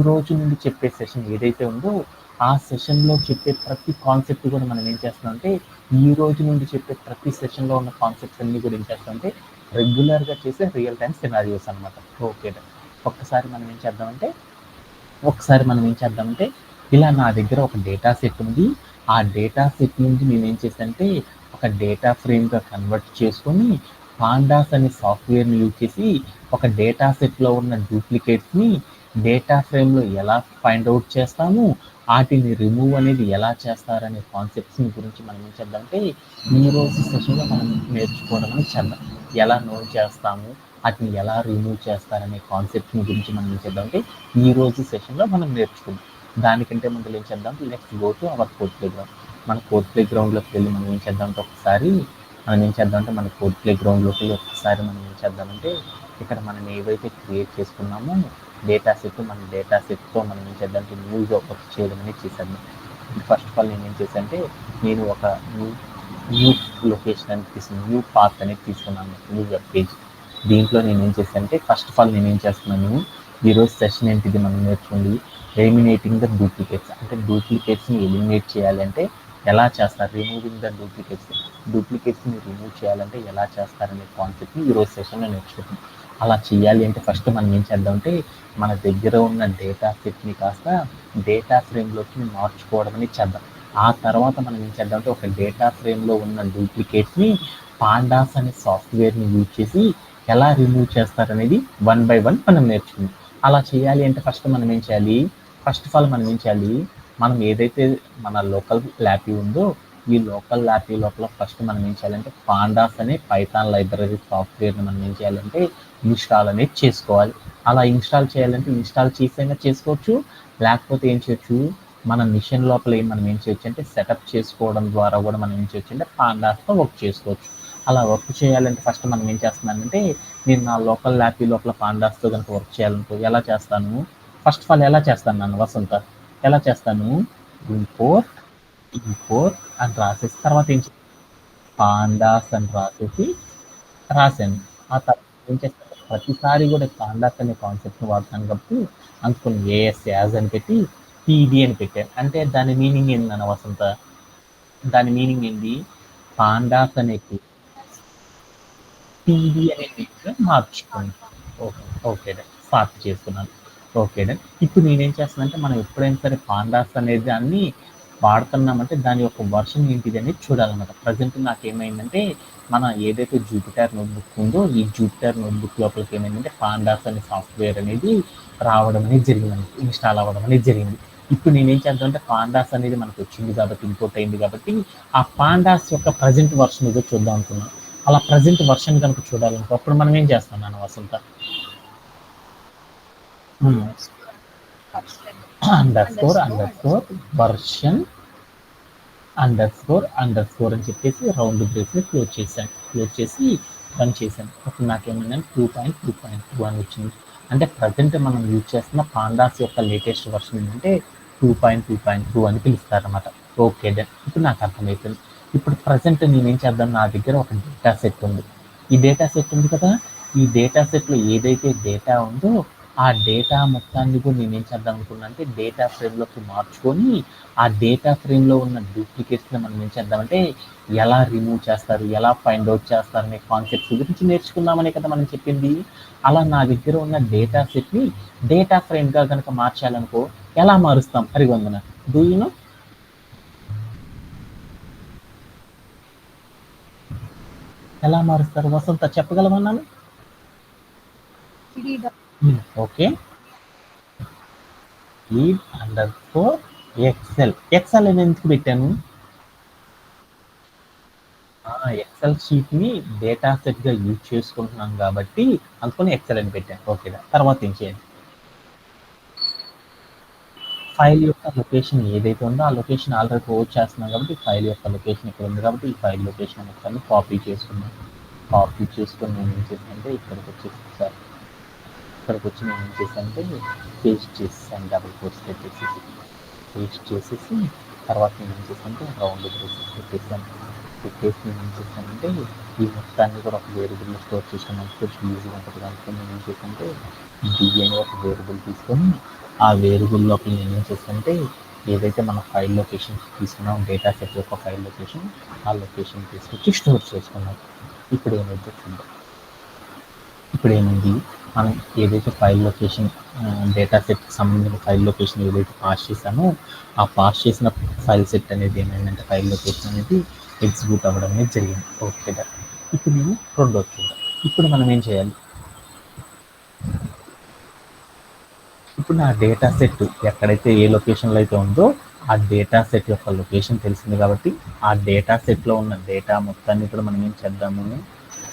రోజు నుండి చెప్పే సెషన్ ఏదైతే ఉందో, ఆ సెషన్‌లో చెప్పే ప్రతి కాన్సెప్ట్ కూడా మనం ఏం చేస్తున్నామంటే, ఈ రోజు నుండి చెప్పే ప్రతి సెషన్‌లో ఉన్న కాన్సెప్ట్స్ అన్నీ కూడా ఏం చేస్తామంటే, రెగ్యులర్‌గా చేసే రియల్ టైమ్ సినారియోస్ అనమాట. ఓకే. ఒక్కసారి మనం ఏం చేద్దామంటే, ఇలా నా దగ్గర ఒక డేటా సెట్ ఉంది. ఆ డేటా సెట్ నుంచి నేనేం చేశానంటే, ఒక డేటా ఫ్రేమ్‌గా కన్వర్ట్ చేసుకొని, పాండాస్ అనే సాఫ్ట్‌వేర్‌ని యూజ్ చేసి, ఒక డేటా సెట్‌లో ఉన్న డూప్లికేట్స్‌ని డేటా ఫ్రేమ్‌లో ఎలా ఫైండ్ ఔట్ చేస్తాము, ఆటిని రిమూవ్ అనేది ఎలా చేస్తారనే కాన్సెప్ట్స్‌ని గురించి మనం ఏం చేద్దామంటే, ఈరోజు సెషన్‌లో మనం నేర్చుకోవడం అనేది చేద్దాం. ఎలా నోట్ చేస్తాము, ఆటిని ఎలా రిమూవ్ చేస్తారనే కాన్సెప్ట్‌ని గురించి మనం ఏం చేద్దామంటే, ఈరోజు సెషన్‌లో మనం నేర్చుకుందాం. దానికంటే ముందు ఏం చేద్దాం, let's go to our code playground. మన కోడ్ ప్లేగ్రౌండ్‌లోకి వెళ్ళి మనం ఏం చేద్దామంటే మన కోడ్ ప్లేగ్రౌండ్‌లోకి వెళ్ళి ఒకసారి మనం ఏం చేద్దామంటే, ఇక్కడ మనం ఏవైతే క్రియేట్ చేసుకున్నామో డేటా సెట్, మన డేటా సెట్‌తో మనం ఏం చేద్దామంటే న్యూగా వర్క్ చేయడం అనేది చేసేద్దాం. ఫస్ట్ ఆఫ్ ఆల్ నేనేం చేశానంటే, నేను ఒక న్యూ లొకేషన్ అనేది న్యూ పాత్ అనేది తీసుకున్నాను, న్యూ వెబ్ పేజ్. దీంట్లో నేనేం చేశానంటే, ఫస్ట్ ఆఫ్ ఆల్ నేనేం చేస్తున్నాను, ఈరోజు సెషన్ ఏంటిది మనం నేర్చుకుంది, ఎలిమినేటింగ్ ద డూప్లికేట్స్. అంటే డూప్లికేట్స్ని ఎలిమినేట్ చేయాలంటే ఎలా చేస్తారు, రిమూవింగ్ ద డూప్లికేట్స్ని రిమూవ్ చేయాలంటే ఎలా చేస్తారనే కాన్సెప్ట్ని ఈరోజు సెషన్లో నేర్చుకుంటాం. అలా చేయాలి అంటే ఫస్ట్ మనం ఏం చేద్దామంటే, మన దగ్గర ఉన్న డేటా సెట్ని కాస్త డేటా ఫ్రేమ్లోకి మార్చుకోవడం అనేది చేద్దాం. ఆ తర్వాత మనం ఏం చేద్దామంటే, ఒక డేటా ఫ్రేమ్లో ఉన్న డూప్లికేట్స్ని పాండాస్ అనే సాఫ్ట్వేర్ని యూజ్ చేసి ఎలా రిమూవ్ చేస్తారనేది వన్ బై వన్ మనం నేర్చుకుందాం. అలా చేయాలి అంటే ఫస్ట్ ఆఫ్ ఆల్ మనం ఏం చేయాలి, మనం ఏదైతే మన లోకల్ ల్యాపీ ఉందో, ఈ లోకల్ ల్యాపీ లోపల ఫస్ట్ మనం ఏం చేయాలంటే, పాండాస్ అనే పైథాన్ లైబ్రరీ సాఫ్ట్వేర్ని మనం ఏం చేయాలంటే ఇన్స్టాల్ అనేది చేసుకోవాలి. అలా ఇన్స్టాల్ చేయాలంటే ఇన్స్టాల్ చేసైనా చేసుకోవచ్చు, లేకపోతే ఏం చేయొచ్చు, మన మిషన్ లోపల మనం ఏం చేయొచ్చు అంటే సెటప్ చేసుకోవడం ద్వారా కూడా మనం ఏం చేయొచ్చు అంటే పాండాస్తో వర్క్ చేసుకోవచ్చు. అలా వర్క్ చేయాలంటే ఫస్ట్ మనం ఏం చేస్తున్నానంటే, నేను నా లోకల్ ల్యాపీ లోపల పాండాస్తో కనుక వర్క్ చేయాలనుకో ఎలా చేస్తాను, ఫస్ట్ ఆఫ్ ఆల్ ఎలా చేస్తాను నన్ను వసంత, ఎలా చేస్తాను, ఇంపోర్ట్ అని రాసేసి తర్వాత పాండాస్ అని రాశాను. ఆ తర్వాత ఏం చేస్తాను, ప్రతిసారి కూడా పాండాస్ అనే కాన్సెప్ట్ని వాడతాను కాబట్టి అందుకని ఏఎస్ యాజ్ అని పెట్టి పీడి అని పెట్టాను. అంటే దాని మీనింగ్ ఏంది నాన్న వసంత, దాని మీనింగ్ ఏంటి, పాండాస్ అనే పీడి అనే పేరుగా మార్చుకోండి. ఓకే, ఓకే డన్, స్టార్ట్ చేసుకున్నాను. Okay done. ఇప్పుడు నేనేం చేస్తానంటే, మనం ఎప్పుడైనా సరే పాండాస్ అనే దాన్ని వాడుతున్నామంటే దాని యొక్క వర్షన్ ఏంటిది అనేది చూడాలన్నమాట. ప్రజెంట్ నాకేమైందంటే, మన ఏదైతే జూపిటర్ నోట్బుక్ ఉందో, ఈ జూపిటర్ నోట్బుక్ లోపలికి ఏమైందంటే పాండాస్ అనే సాఫ్ట్వేర్ అనేది రావడం అనేది జరిగిందండి, ఇన్స్టాల్ అవ్వడం అనేది జరిగింది. ఇప్పుడు నేనేం చేద్దామంటే, పాండాస్ అనేది మనకు వచ్చింది కాబట్టి, ఇంపోర్ట్ అయింది కాబట్టి, ఆ పాండాస్ యొక్క ప్రజెంట్ వర్షన్ ఏదో చూద్దాం అనుకున్నాను. అలా ప్రజెంట్ వర్షన్ కనుక చూడాలనుకో అప్పుడు మనం ఏం చేస్తాం నాన్న Vasantha, underscore version underscore అని చెప్పేసి రౌండ్ బ్రేస్ని క్లోజ్ చేసి రన్ చేశాను. అప్పుడు నాకేమైందంటే 2.2.2 అని వచ్చింది. అంటే ప్రజెంట్ మనం యూజ్ చేస్తున్న పాండాస్ యొక్క లేటెస్ట్ వర్షన్ ఏంటంటే 2.2.2 అని పిలుస్తారన్నమాట. ఓకే డన్, ఇప్పుడు నాకు అర్థమైపోయింది. ఇప్పుడు ప్రజెంట్ నేనేం చేద్దాం, నా దగ్గర ఒక డేటా సెట్ ఉంది. ఈ డేటా సెట్ ఉంది కదా, ఈ డేటా సెట్లో ఏదైతే డేటా ఉందో ఆ డేటా మొత్తాన్ని కూడా నేనేం చేద్దాం అనుకున్నా అంటే డేటా ఫ్రేమ్లోకి మార్చుకొని, ఆ డేటా ఫ్రేమ్లో ఉన్న డూప్లికేట్స్ని మనం ఏం చేద్దామంటే ఎలా రిమూవ్ చేస్తారు, ఎలా ఫైండ్ అవుట్ చేస్తారు అనే కాన్సెప్ట్స్ గురించి నేర్చుకుందామనే కదా మనం చెప్పింది. అలా నా దగ్గర ఉన్న డేటా సెట్ని డేటా ఫ్రేమ్గా కనుక మార్చాలనుకో ఎలా మారుస్తాం హరివందన, డూ యూ నో, ఎలా మారుస్తారు వసంత చెప్పగలమన్నాను. Okay, lead underscore excel అని ఎందుకు పెట్టాను, ఎక్సెల్ షీట్ని డేటా సెట్గా యూజ్ చేసుకుంటున్నాం కాబట్టి అందుకని ఎక్సెల్ అని పెట్టాను. ఓకే, తర్వాత ఏం చేయాలి, ఫైల్ యొక్క లొకేషన్ ఏదైతే ఉందో ఆ లొకేషన్ ఆల్రెడీ క్లోజ్ చేస్తున్నాం కాబట్టి ఫైల్ యొక్క లొకేషన్ ఇక్కడ ఉంది కాబట్టి ఈ ఫైల్ లొకేషన్ మొత్తాన్ని కాపీ చేసుకున్నాను. కాపీ చేసుకొని నేను ఏం చేశానంటే ఇక్కడికి వచ్చి నేను ఏం చేశానంటే పేస్ట్ చేసేసాను, డబుల్ కోట్స్ పేస్ట్ చేసేసి తర్వాత నేను ఏం చేశానంటే రౌండ్ బ్రేసెస్ పెట్టేసి నేను ఏం చేశానంటే ఈ మొత్తాన్ని కూడా ఒక వేరియబుల్లో స్టోర్ చేసుకున్నాను. కొంచెం ఈజీగా ఉంటుంది. దాంట్లో నేను ఏం చేశానంటే డి అనే ఒక వేరియబుల్ తీసుకొని ఆ వేరియబుల్ లోపల నేను ఏం చేస్తానంటే ఏదైతే మన ఫైల్ లొకేషన్ తీసుకున్నాం డేటా సెట్ యొక్క ఫైల్ లొకేషన్, ఆ లొకేషన్ తీసుకొచ్చి స్టోర్ చేసుకున్నాం. ఇప్పుడు ఏమైతే చూద్దాం. ఇప్పుడు ఏమైంది, మనం ఏదైతే ఫైల్ లొకేషన్ డేటా సెట్కి సంబంధించిన ఫైల్ లొకేషన్ ఏదైతే పాస్ చేసామో ఆ పాస్ చేసిన ఫైల్ సెట్ అనేది ఏమైందంటే ఫైల్ లొకేషన్ అనేది ఎగ్జిక్యూట్ అవ్వడం అనేది జరిగింది. ఓకే, ఇప్పుడు నేను రెండోది చూద్దాం. ఇప్పుడు మనం ఏం చేయాలి, ఇప్పుడు నా డేటా సెట్ ఎక్కడైతే ఏ లొకేషన్లో అయితే ఉందో ఆ డేటా సెట్ యొక్క లొకేషన్ తెలిసింది కాబట్టి ఆ డేటా సెట్లో ఉన్న డేటా మొత్తాన్ని కూడా మనం ఏం చేద్దాము,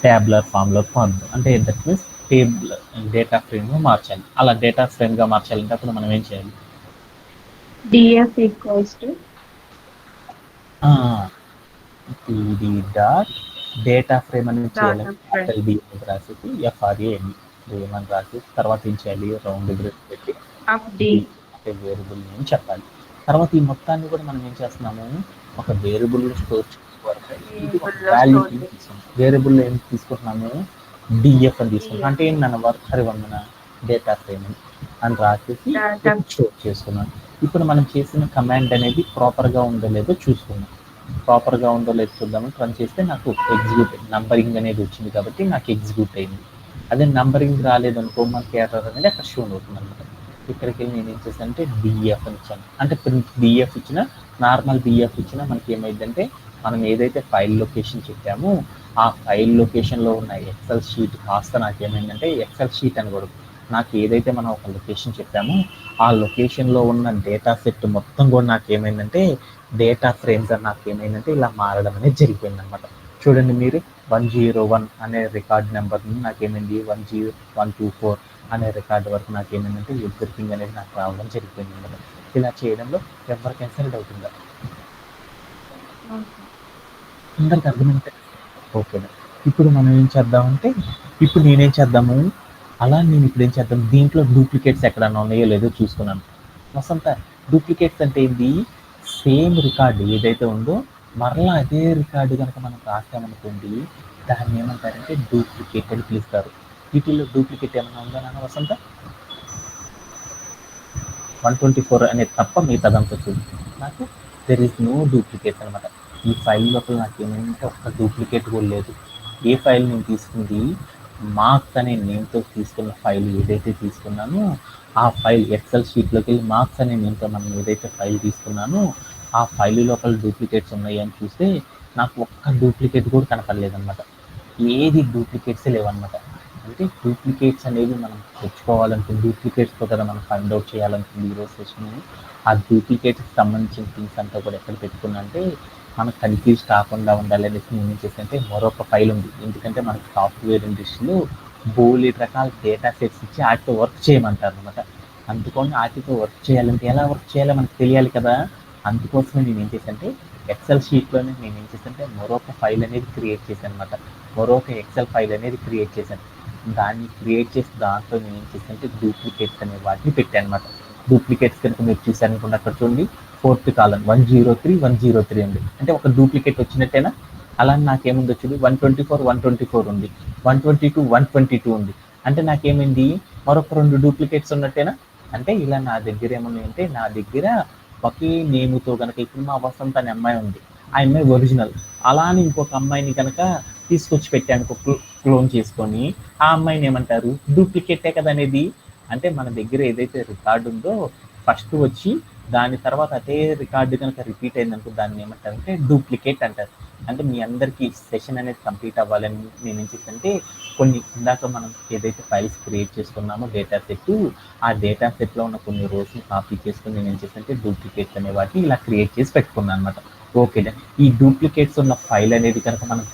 ట్యాబ్లర్ ఫామ్లోకి మారుద్దాం. అంటే దట్ మీన్స్ టేబుల్ డేటా ఫ్రేమ్గా మార్చాలి. అలా డేటా ఫ్రేమ్గా మార్చాలంటే అప్పుడు మనం ఏం చేయాలి, df equals to ఇది డాట్ డేటా ఫ్రేమ్ అనేది చేయాలి. data frame క్యాపిటల్ డి అని రాసేసి FRAM అని రాసేసి తర్వాత ఏం చేయాలి, రౌండ్ బ్రేస్ పెట్టి of d అంటే వేరియబుల్ నేమ్ చెప్పాలి. తర్వాత ఈ మొత్తాన్ని కూడా మనం ఏం చేస్తున్నాము, ఒక వేరియబుల్ స్టోర్ చేసుకోవాలి. ఇది ఒక variable లో వాల్యూ store చేసి తీసుకుంటాం. వేరియబుల్ ఏం తీసుకుంటున్నాము, డిఎఫ్ అని తీసుకుంటాం. అంటే df ఏంటి నన్ను వర్క్ హరివందన డేటా ఫ్రేమ్ అని రాసేసి data స్టోర్ చేసుకున్నాను. ఇప్పుడు మనం చేసిన కమాండ్ అనేది ప్రాపర్గా ఉందో లేదో చూసుకున్నాం. ప్రాపర్గా ఉందో లేదో చూద్దామని రన్ చేస్తే నాకు ఎగ్జిక్యూట్ నంబరింగ్ అనేది వచ్చింది కాబట్టి నాకు ఎగ్జిక్యూట్ అయింది. అదే నంబరింగ్ రాలేదు అనుకో మనకి ఎర్రర్ అనేది అక్కడ షో అవుతుంది అనమాట. ఇక్కడికి వెళ్ళి నేను ఏం చేశాను అంటే డిఎఫ్ అని ఇచ్చాను. అంటే డిఎఫ్ ఇచ్చిన నార్మల్ డిఎఫ్ ఇచ్చిన మనకి ఏమైందంటే మనం ఏదైతే ఫైల్ లొకేషన్ చెప్పామో ఆ ఫైల్ లొకేషన్లో ఉన్న ఎక్సెల్ షీట్ కాస్త నాకేమైందంటే ఎక్సెల్ షీట్ అని కూడా నాకు ఏదైతే మనం ఒక లొకేషన్ చెప్పామో ఆ లొకేషన్లో ఉన్న డేటా సెట్ మొత్తం కూడా నాకేమైందంటే డేటా ఫ్రేమ్స్ అని నాకేమైందంటే ఇలా మారడం అనేది జరిగిపోయింది అనమాట. చూడండి మీరు 101 అనే రికార్డ్ నెంబర్ నుండి నాకేమైంది 10124 అనే రికార్డు వరకు నాకేమైందంటే ఎవ్రీథింగ్ అనేది నాకు రావడం జరిగిపోయింది అనమాట. ఇలా చేయడంలో ఎవరికైనా సరే డౌట్ ఉందా? అందరికి అర్థమైతే ఓకేనా. ఇప్పుడు మనం ఏం చేద్దామంటే ఇప్పుడు నేనేం చేద్దాము, అలా నేను ఇప్పుడు ఏం చేద్దాం, దీంట్లో డూప్లికేట్స్ ఎక్కడన్నా ఉన్నాయో లేదో చూసుకున్నాను. వసంత డూప్లికేట్స్ అంటే ఏంటి, సేమ్ రికార్డు ఏదైతే ఉందో మరలా అదే రికార్డు కనుక మనం రాసామనుకోండి దాన్ని ఏమంటారంటే డూప్లికేట్ అని పిలుస్తారు. వీటిల్లో డూప్లికేట్ ఏమైనా ఉందా నాన్న వసంత? 124 అనేది తప్ప మిగతాదంతా చూడు. నాకు దెర్ ఈస్ నో డూప్లికేట్స్ అనమాట. ఈ ఫైల్ లోపల నాకు ఏమంటే ఒక్క డూప్లికేట్ కూడా లేదు. ఏ ఫైల్ నేను తీసుకుంది, మార్క్స్ అనే నేమ్తో తీసుకున్న ఫైల్ ఏదైతే తీసుకున్నానో ఆ ఫైల్ ఎక్సెల్ షీట్లోకి వెళ్ళి మార్క్స్ అనే నేమ్తో మనం ఏదైతే ఫైల్ తీసుకున్నానో ఆ ఫైల్ లోపల డూప్లికేట్స్ ఉన్నాయి అని చూస్తే నాకు ఒక్క డూప్లికేట్ కూడా కనపడలేదన్నమాట. ఏది డూప్లికేట్సే లేవన్నమాట. అంటే డూప్లికేట్స్ అనేవి మనం తెచ్చుకోవాలనుకుంటే డూప్లికేట్స్తో కదా మనం ఫైండ్ అవుట్ చేయాలనుకుంది ఈరోజు సెషన్. ఆ డూప్లికేట్స్కి సంబంధించిన థింగ్స్ అంతా కూడా ఎక్కడ పెట్టుకున్నా అంటే మనకు కన్ఫ్యూజ్ కాకుండా ఉండాలి అనేసి నేను ఏం చేశానంటే మరొక ఫైల్ ఉంది. ఎందుకంటే మనకి సాఫ్ట్వేర్ ఇండస్ట్రీలో బోలెడు రకాల డేటా సెట్స్ ఇచ్చి వాటితో వర్క్ చేయమంటారు అనమాట. అందుకని వాటితో వర్క్ చేయాలంటే ఎలా వర్క్ చేయాలో మనకు తెలియాలి కదా. అందుకోసమే నేను ఏం చేశానంటే ఎక్సెల్ షీట్లోనే నేను ఏం చేశానంటే మరొక ఫైల్ అనేది క్రియేట్ చేశాను అనమాట. మరొక ఎక్సెల్ ఫైల్ అనేది క్రియేట్ చేశాను. దాన్ని క్రియేట్ చేసి దాంట్లో నేను ఏం చేశానంటే డూప్లికేట్స్ అనే వాటిని పెట్టాను అనమాట. డూప్లికేట్స్ కనుక మీరు చూసారనుకోండి అక్కడ చూడండి 4th కాలం 103 ఉంది. అంటే ఒక డూప్లికేట్ వచ్చినట్టేనా. అలానే నాకేముంది వచ్చింది 124 ఉంది, 122 ఉంది. అంటే నాకేమైంది మరొక 2 డూప్లికేట్స్ ఉన్నట్టేనా. అంటే ఇలా నా దగ్గర ఏమున్నాయి అంటే నా దగ్గర ఒకే నేముతో కనుక ఇప్పుడు మా వసంత అనే అమ్మాయి ఉంది, ఆ అమ్మాయి ఒరిజినల్. అలానే ఇంకొక అమ్మాయిని కనుక తీసుకొచ్చి పెట్టాను క్లోన్ చేసుకొని ఆ అమ్మాయిని ఏమంటారు, డూప్లికేటే కదా అనేది. అంటే మన దగ్గర ఏదైతే రికార్డు ఉందో ఫస్ట్ వచ్చి దాని తర్వాత అదే రికార్డు కనుక రిపీట్ అయిందనుకో దాన్ని ఏమంటారంటే డూప్లికేట్ అంటారు. అంటే మీ అందరికీ సెషన్ అనేది కంప్లీట్ అవ్వాలని నేను ఏం చేస్తానంటే కొన్ని ఇందాక మనం ఏదైతే ఫైల్స్ క్రియేట్ చేసుకున్నామో డేటా సెట్, ఆ డేటా సెట్లో ఉన్న కొన్ని రోస్ని కాపీ చేసుకుని నేను ఏం చేస్తానంటే డూప్లికేట్స్ అనే వాటిని ఇలా క్రియేట్ చేసి పెట్టుకున్నాను అనమాట. ఓకే, ఈ డూప్లికేట్స్ ఉన్న ఫైల్ అనేది కనుక మనం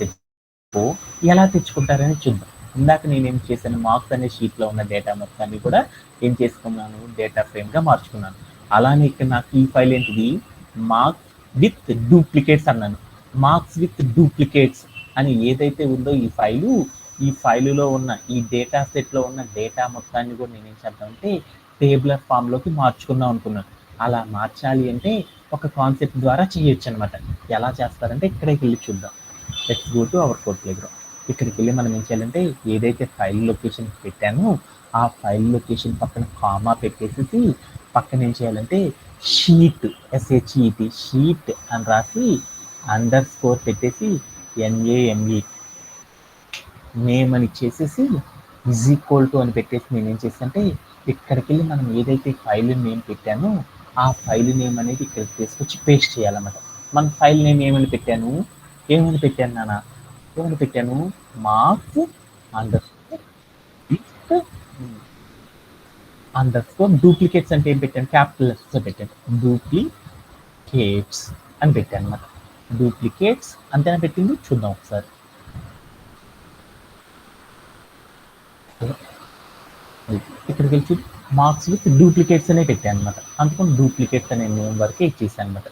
ఎలా తెచ్చుకుంటారని చూద్దాం. ఇందాక నేనేం చేశాను, మార్క్స్ అనే షీట్లో ఉన్న డేటా మొత్తాన్ని కూడా ఏం చేసుకున్నాను, డేటా ఫ్రేమ్గా మార్చుకున్నాను. అలానే ఇక్కడ నాకు ఈ ఫైల్ ఏంటిది, మార్క్స్ విత్ డూప్లికేట్స్ అన్నాను. మార్క్స్ విత్ డూప్లికేట్స్ అని ఏదైతే ఉందో ఈ ఫైలులో ఉన్న ఈ డేటా సెట్లో ఉన్న డేటా మొత్తాన్ని కూడా నేనేం చేద్దామంటే టేబులర్ ఫామ్లోకి మార్చుకుందాం అనుకున్నాను. అలా మార్చాలి అంటే ఒక కాన్సెప్ట్ ద్వారా చేయొచ్చు అనమాట. ఎలా చేస్తారంటే ఇక్కడికి వెళ్ళి చూద్దాం. Let's go to our code playground. ఇక్కడికి వెళ్ళి మనం ఏం చేయాలంటే ఏదైతే ఫైల్ లొకేషన్ పెట్టానో ఆ ఫైల్ లొకేషన్ పక్కన కామా పెట్టేసి పక్కన ఏం చేయాలంటే షీట్ SHET షీట్ అని రాసి _ పెట్టేసి NAME నేమ్ అని ఇచ్చేసేసి = అని పెట్టేసి నేను ఏం చేస్తానంటే ఇక్కడికి వెళ్ళి మనం ఏదైతే ఫైల్ నేమ్ పెట్టానో ఆ ఫైల్ నేమ్ అనేది ఇక్కడికి తీసుకొచ్చి పేస్ట్ చేయాలన్నమాట. మన ఫైల్ నేమ్ ఏమని పెట్టాను నాన్న ఏమని పెట్టాను marks_with_ డూప్లికేట్స్ అంటే ఏం పెట్టాను క్యాపిటల్ లెటర్స్తో పెట్టాను డూప్లికేట్స్ అని పెట్టాను అనమాట. డూప్లికేట్స్ అంతేనా పెట్టింది చూద్దాం ఒకసారి. ఇక్కడికి వెళ్ళి మార్క్స్ విత్ డూప్లికేట్స్ అనే పెట్టాను అనమాట. అందుకని డూప్లికేట్స్ అనే నేమ్ వరకే ఇచ్చేసాను అనమాట.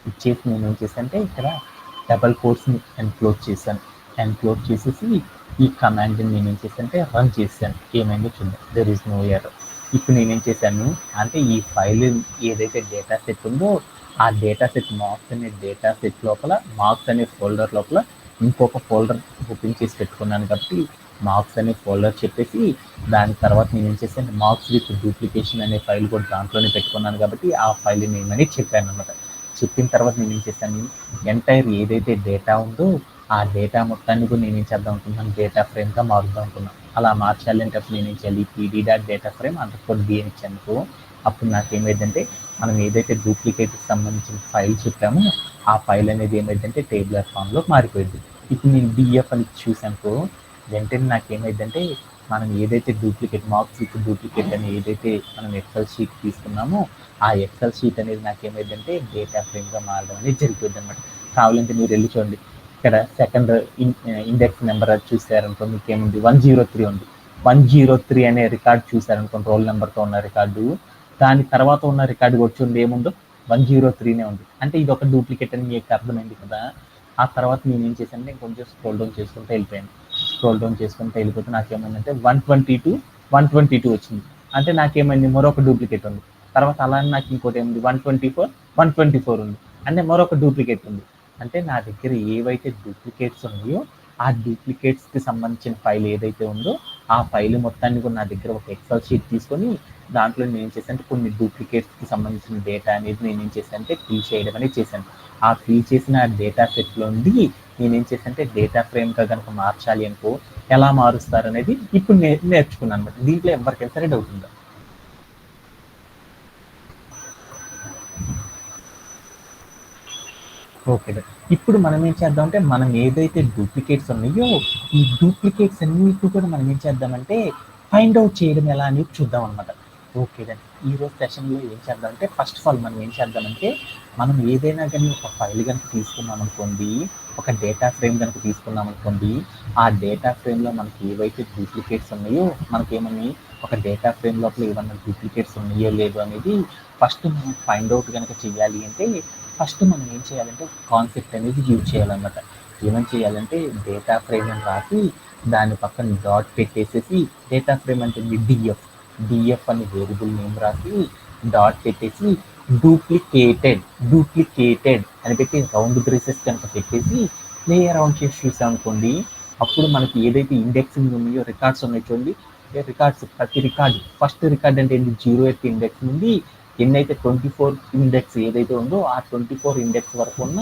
ఇచ్చేసి నేను ఏం చేశాను అంటే ఇక్కడ డబల్ కోట్స్ని ఎన్క్లోజ్ చేశాను. ఎన్క్లోజ్ చేసేసి ఈ కమాండ్ని నేను ఏం చేశాను అంటే రన్ చేశాను. ఏమైందో చూద్దాం. There is no error. ఇప్పుడు నేనేం చేశాను అంటే ఈ ఫైల్ ఏదైతే డేటా సెట్ ఉందో ఆ డేటా సెట్ మార్క్స్ అనే డేటా సెట్ లోపల మార్క్స్ అనే ఫోల్డర్ లోపల ఇంకొక ఫోల్డర్ ఓపెన్ చేసి పెట్టుకున్నాను కాబట్టి మార్క్స్ అనే ఫోల్డర్ చెప్పేసి దాని తర్వాత నేను ఏం చేశాను మార్క్స్ విత్ డూప్లికేషన్ అనే ఫైల్ కూడా దాంట్లోనే పెట్టుకున్నాను కాబట్టి ఆ ఫైల్ నేమ్ అని చెప్పాను అనమాట. చెప్పిన తర్వాత నేను ఏం చేశాను ఎంటైర్ ఏదైతే డేటా ఉందో ఆ డేటా మొత్తాన్ని కూడా నేను ఏం చేద్దాం అనుకున్నాను డేటా ఫ్రేమ్గా మారుద్దాం అనుకున్నాను. అలా మార్చాలంటే అప్పుడు నేను ఏం చేయాలి pd.dataframe_d అని ఇచ్చాను. అప్పుడు నాకేమైందంటే మనం ఏదైతే డూప్లికేట్కి సంబంధించిన ఫైల్ చెప్పామో ఆ ఫైల్ అనేది ఏమైందంటే టేబులర్ ఫామ్లో మారిపోయింది. ఇప్పుడు నేను DF అని చూసానుకో వెంటనే నాకేమైందంటే మనం ఏదైతే డూప్లికేట్ మార్క్స్ విత్ డూప్లికేట్ అని ఏదైతే మనం ఎక్సెల్ షీట్ తీసుకున్నామో ఆ ఎక్సెల్ షీట్ అనేది నాకేమైందంటే డేటా ఫ్రేమ్గా మారడం అనేది జరిగిపోయింది అనమాట. కావాలంటే మీరు వెళ్ళి చూడండి ఇక్కడ సెకండ్ ఇండెక్స్ నెంబర్ అది చూసారనుకో మీకు ఏముంది 103 ఉంది. 103 అనే రికార్డు చూసారనుకోండి రోల్ నెంబర్తో ఉన్న రికార్డు. దాని తర్వాత ఉన్న రికార్డు కూడా చూడండి ఏముందో 103నే ఉంది. అంటే ఇది ఒక డూప్లికేట్ అని మీకు అర్థమైంది కదా. ఆ తర్వాత నేను ఏం చేశాను నేను కొంచెం స్క్రోల్ డౌన్ చేసుకుంటూ వెళ్ళిపోయాను. స్క్రోల్ డౌన్ చేసుకుంటూ వెళ్ళిపోతే నాకేమైందంటే 122 వచ్చింది. అంటే నాకేమైంది మరొక డూప్లికేట్ ఉంది. తర్వాత అలానే నాకు ఇంకోటి ఏముంది 124 ఉంది. అంటే మరొక డూప్లికేట్ ఉంది. అంటే నా దగ్గర ఏవైతే డూప్లికేట్స్ ఉన్నాయో ఆ డూప్లికేట్స్కి సంబంధించిన ఫైల్ ఏదైతే ఉందో ఆ ఫైల్ మొత్తాన్ని కూడా నా దగ్గర ఒక ఎక్సెల్ షీట్ తీసుకొని దాంట్లో నేను ఏం చేశాను అంటే కొన్ని డూప్లికేట్స్కి సంబంధించిన డేటా అనేది నేను ఏం చేశాను అంటే ఫిల్ చేయడం అనేది చేశాను. ఆ ఫిల్ చేసిన డేటా సెట్లో నుండి నేనేం చేశాను అంటే డేటా ఫ్రేమ్గా కనుక మార్చాలి అనుకో ఎలా మారుస్తారు అనేది ఇప్పుడు నేర్చుకున్నాను అనమాట. దీంట్లో ఎవరికైనా సరే డౌట్ ఉందా? ఓకే. ఇప్పుడు మనం ఏం చేద్దాం అంటే మనం ఏదైతే డూప్లికేట్స్ ఉన్నాయో ఈ డూప్లికేట్స్ అన్నిటి కూడా మనం ఏం చేద్దామంటే ఫైండ్ అవుట్ చేయడం ఎలా అనేది చూద్దాం అనమాట. ఓకే దెన్ ఈరోజు సెషన్లో ఏం చేద్దామంటే ఫస్ట్ ఆఫ్ ఆల్ మనం ఏం చేద్దామంటే మనం ఏదైనా కానీ ఒక ఫైల్ కనుక తీసుకున్నాం అనుకోండి, ఒక డేటా ఫ్రేమ్ కనుక తీసుకున్నాం అనుకోండి, ఆ డేటా ఫ్రేమ్లో మనకి ఏవైతే డూప్లికేట్స్ ఉన్నాయో మనకేమని ఒక డేటా ఫ్రేమ్ లోపల ఏమన్నా డూప్లికేట్స్ ఉన్నాయో లేదో అనేది ఫస్ట్ మనం ఫైండ్ అవుట్ కనుక చేయాలి అంటే ఫస్ట్ మనం ఏం చేయాలంటే కాన్సెప్ట్ అనేది యూజ్ చేయాలన్నమాట. ఏమని చేయాలంటే డేటా ఫ్రేమ్ అని రాసి దాని పక్కన డాట్ పెట్టేసేసి డేటా ఫ్రేమ్ అంటే డిఎఫ్ అని వేరియబుల్ నేమ్ రాసి డాట్ పెట్టేసి డూప్లికేటెడ్ అని పెట్టి రౌండ్ బ్రేసెస్ కనుక పెట్టేసి ప్లే అరౌండ్ చేసి చూసాం అనుకోండి, అప్పుడు మనకి ఏదైతే ఇండెక్సింగ్ ఉన్నాయో రికార్డ్స్ ఉన్నాయి చూడండి, రికార్డ్స్ ప్రతి రికార్డు ఫస్ట్ రికార్డ్ అంటే ఏంటి 0th ఇండెక్స్ నుండి ఎన్నైతే 24 ఇండెక్స్ ఏదైతే ఉందో ఆ 24 ఇండెక్స్ వరకు ఉన్న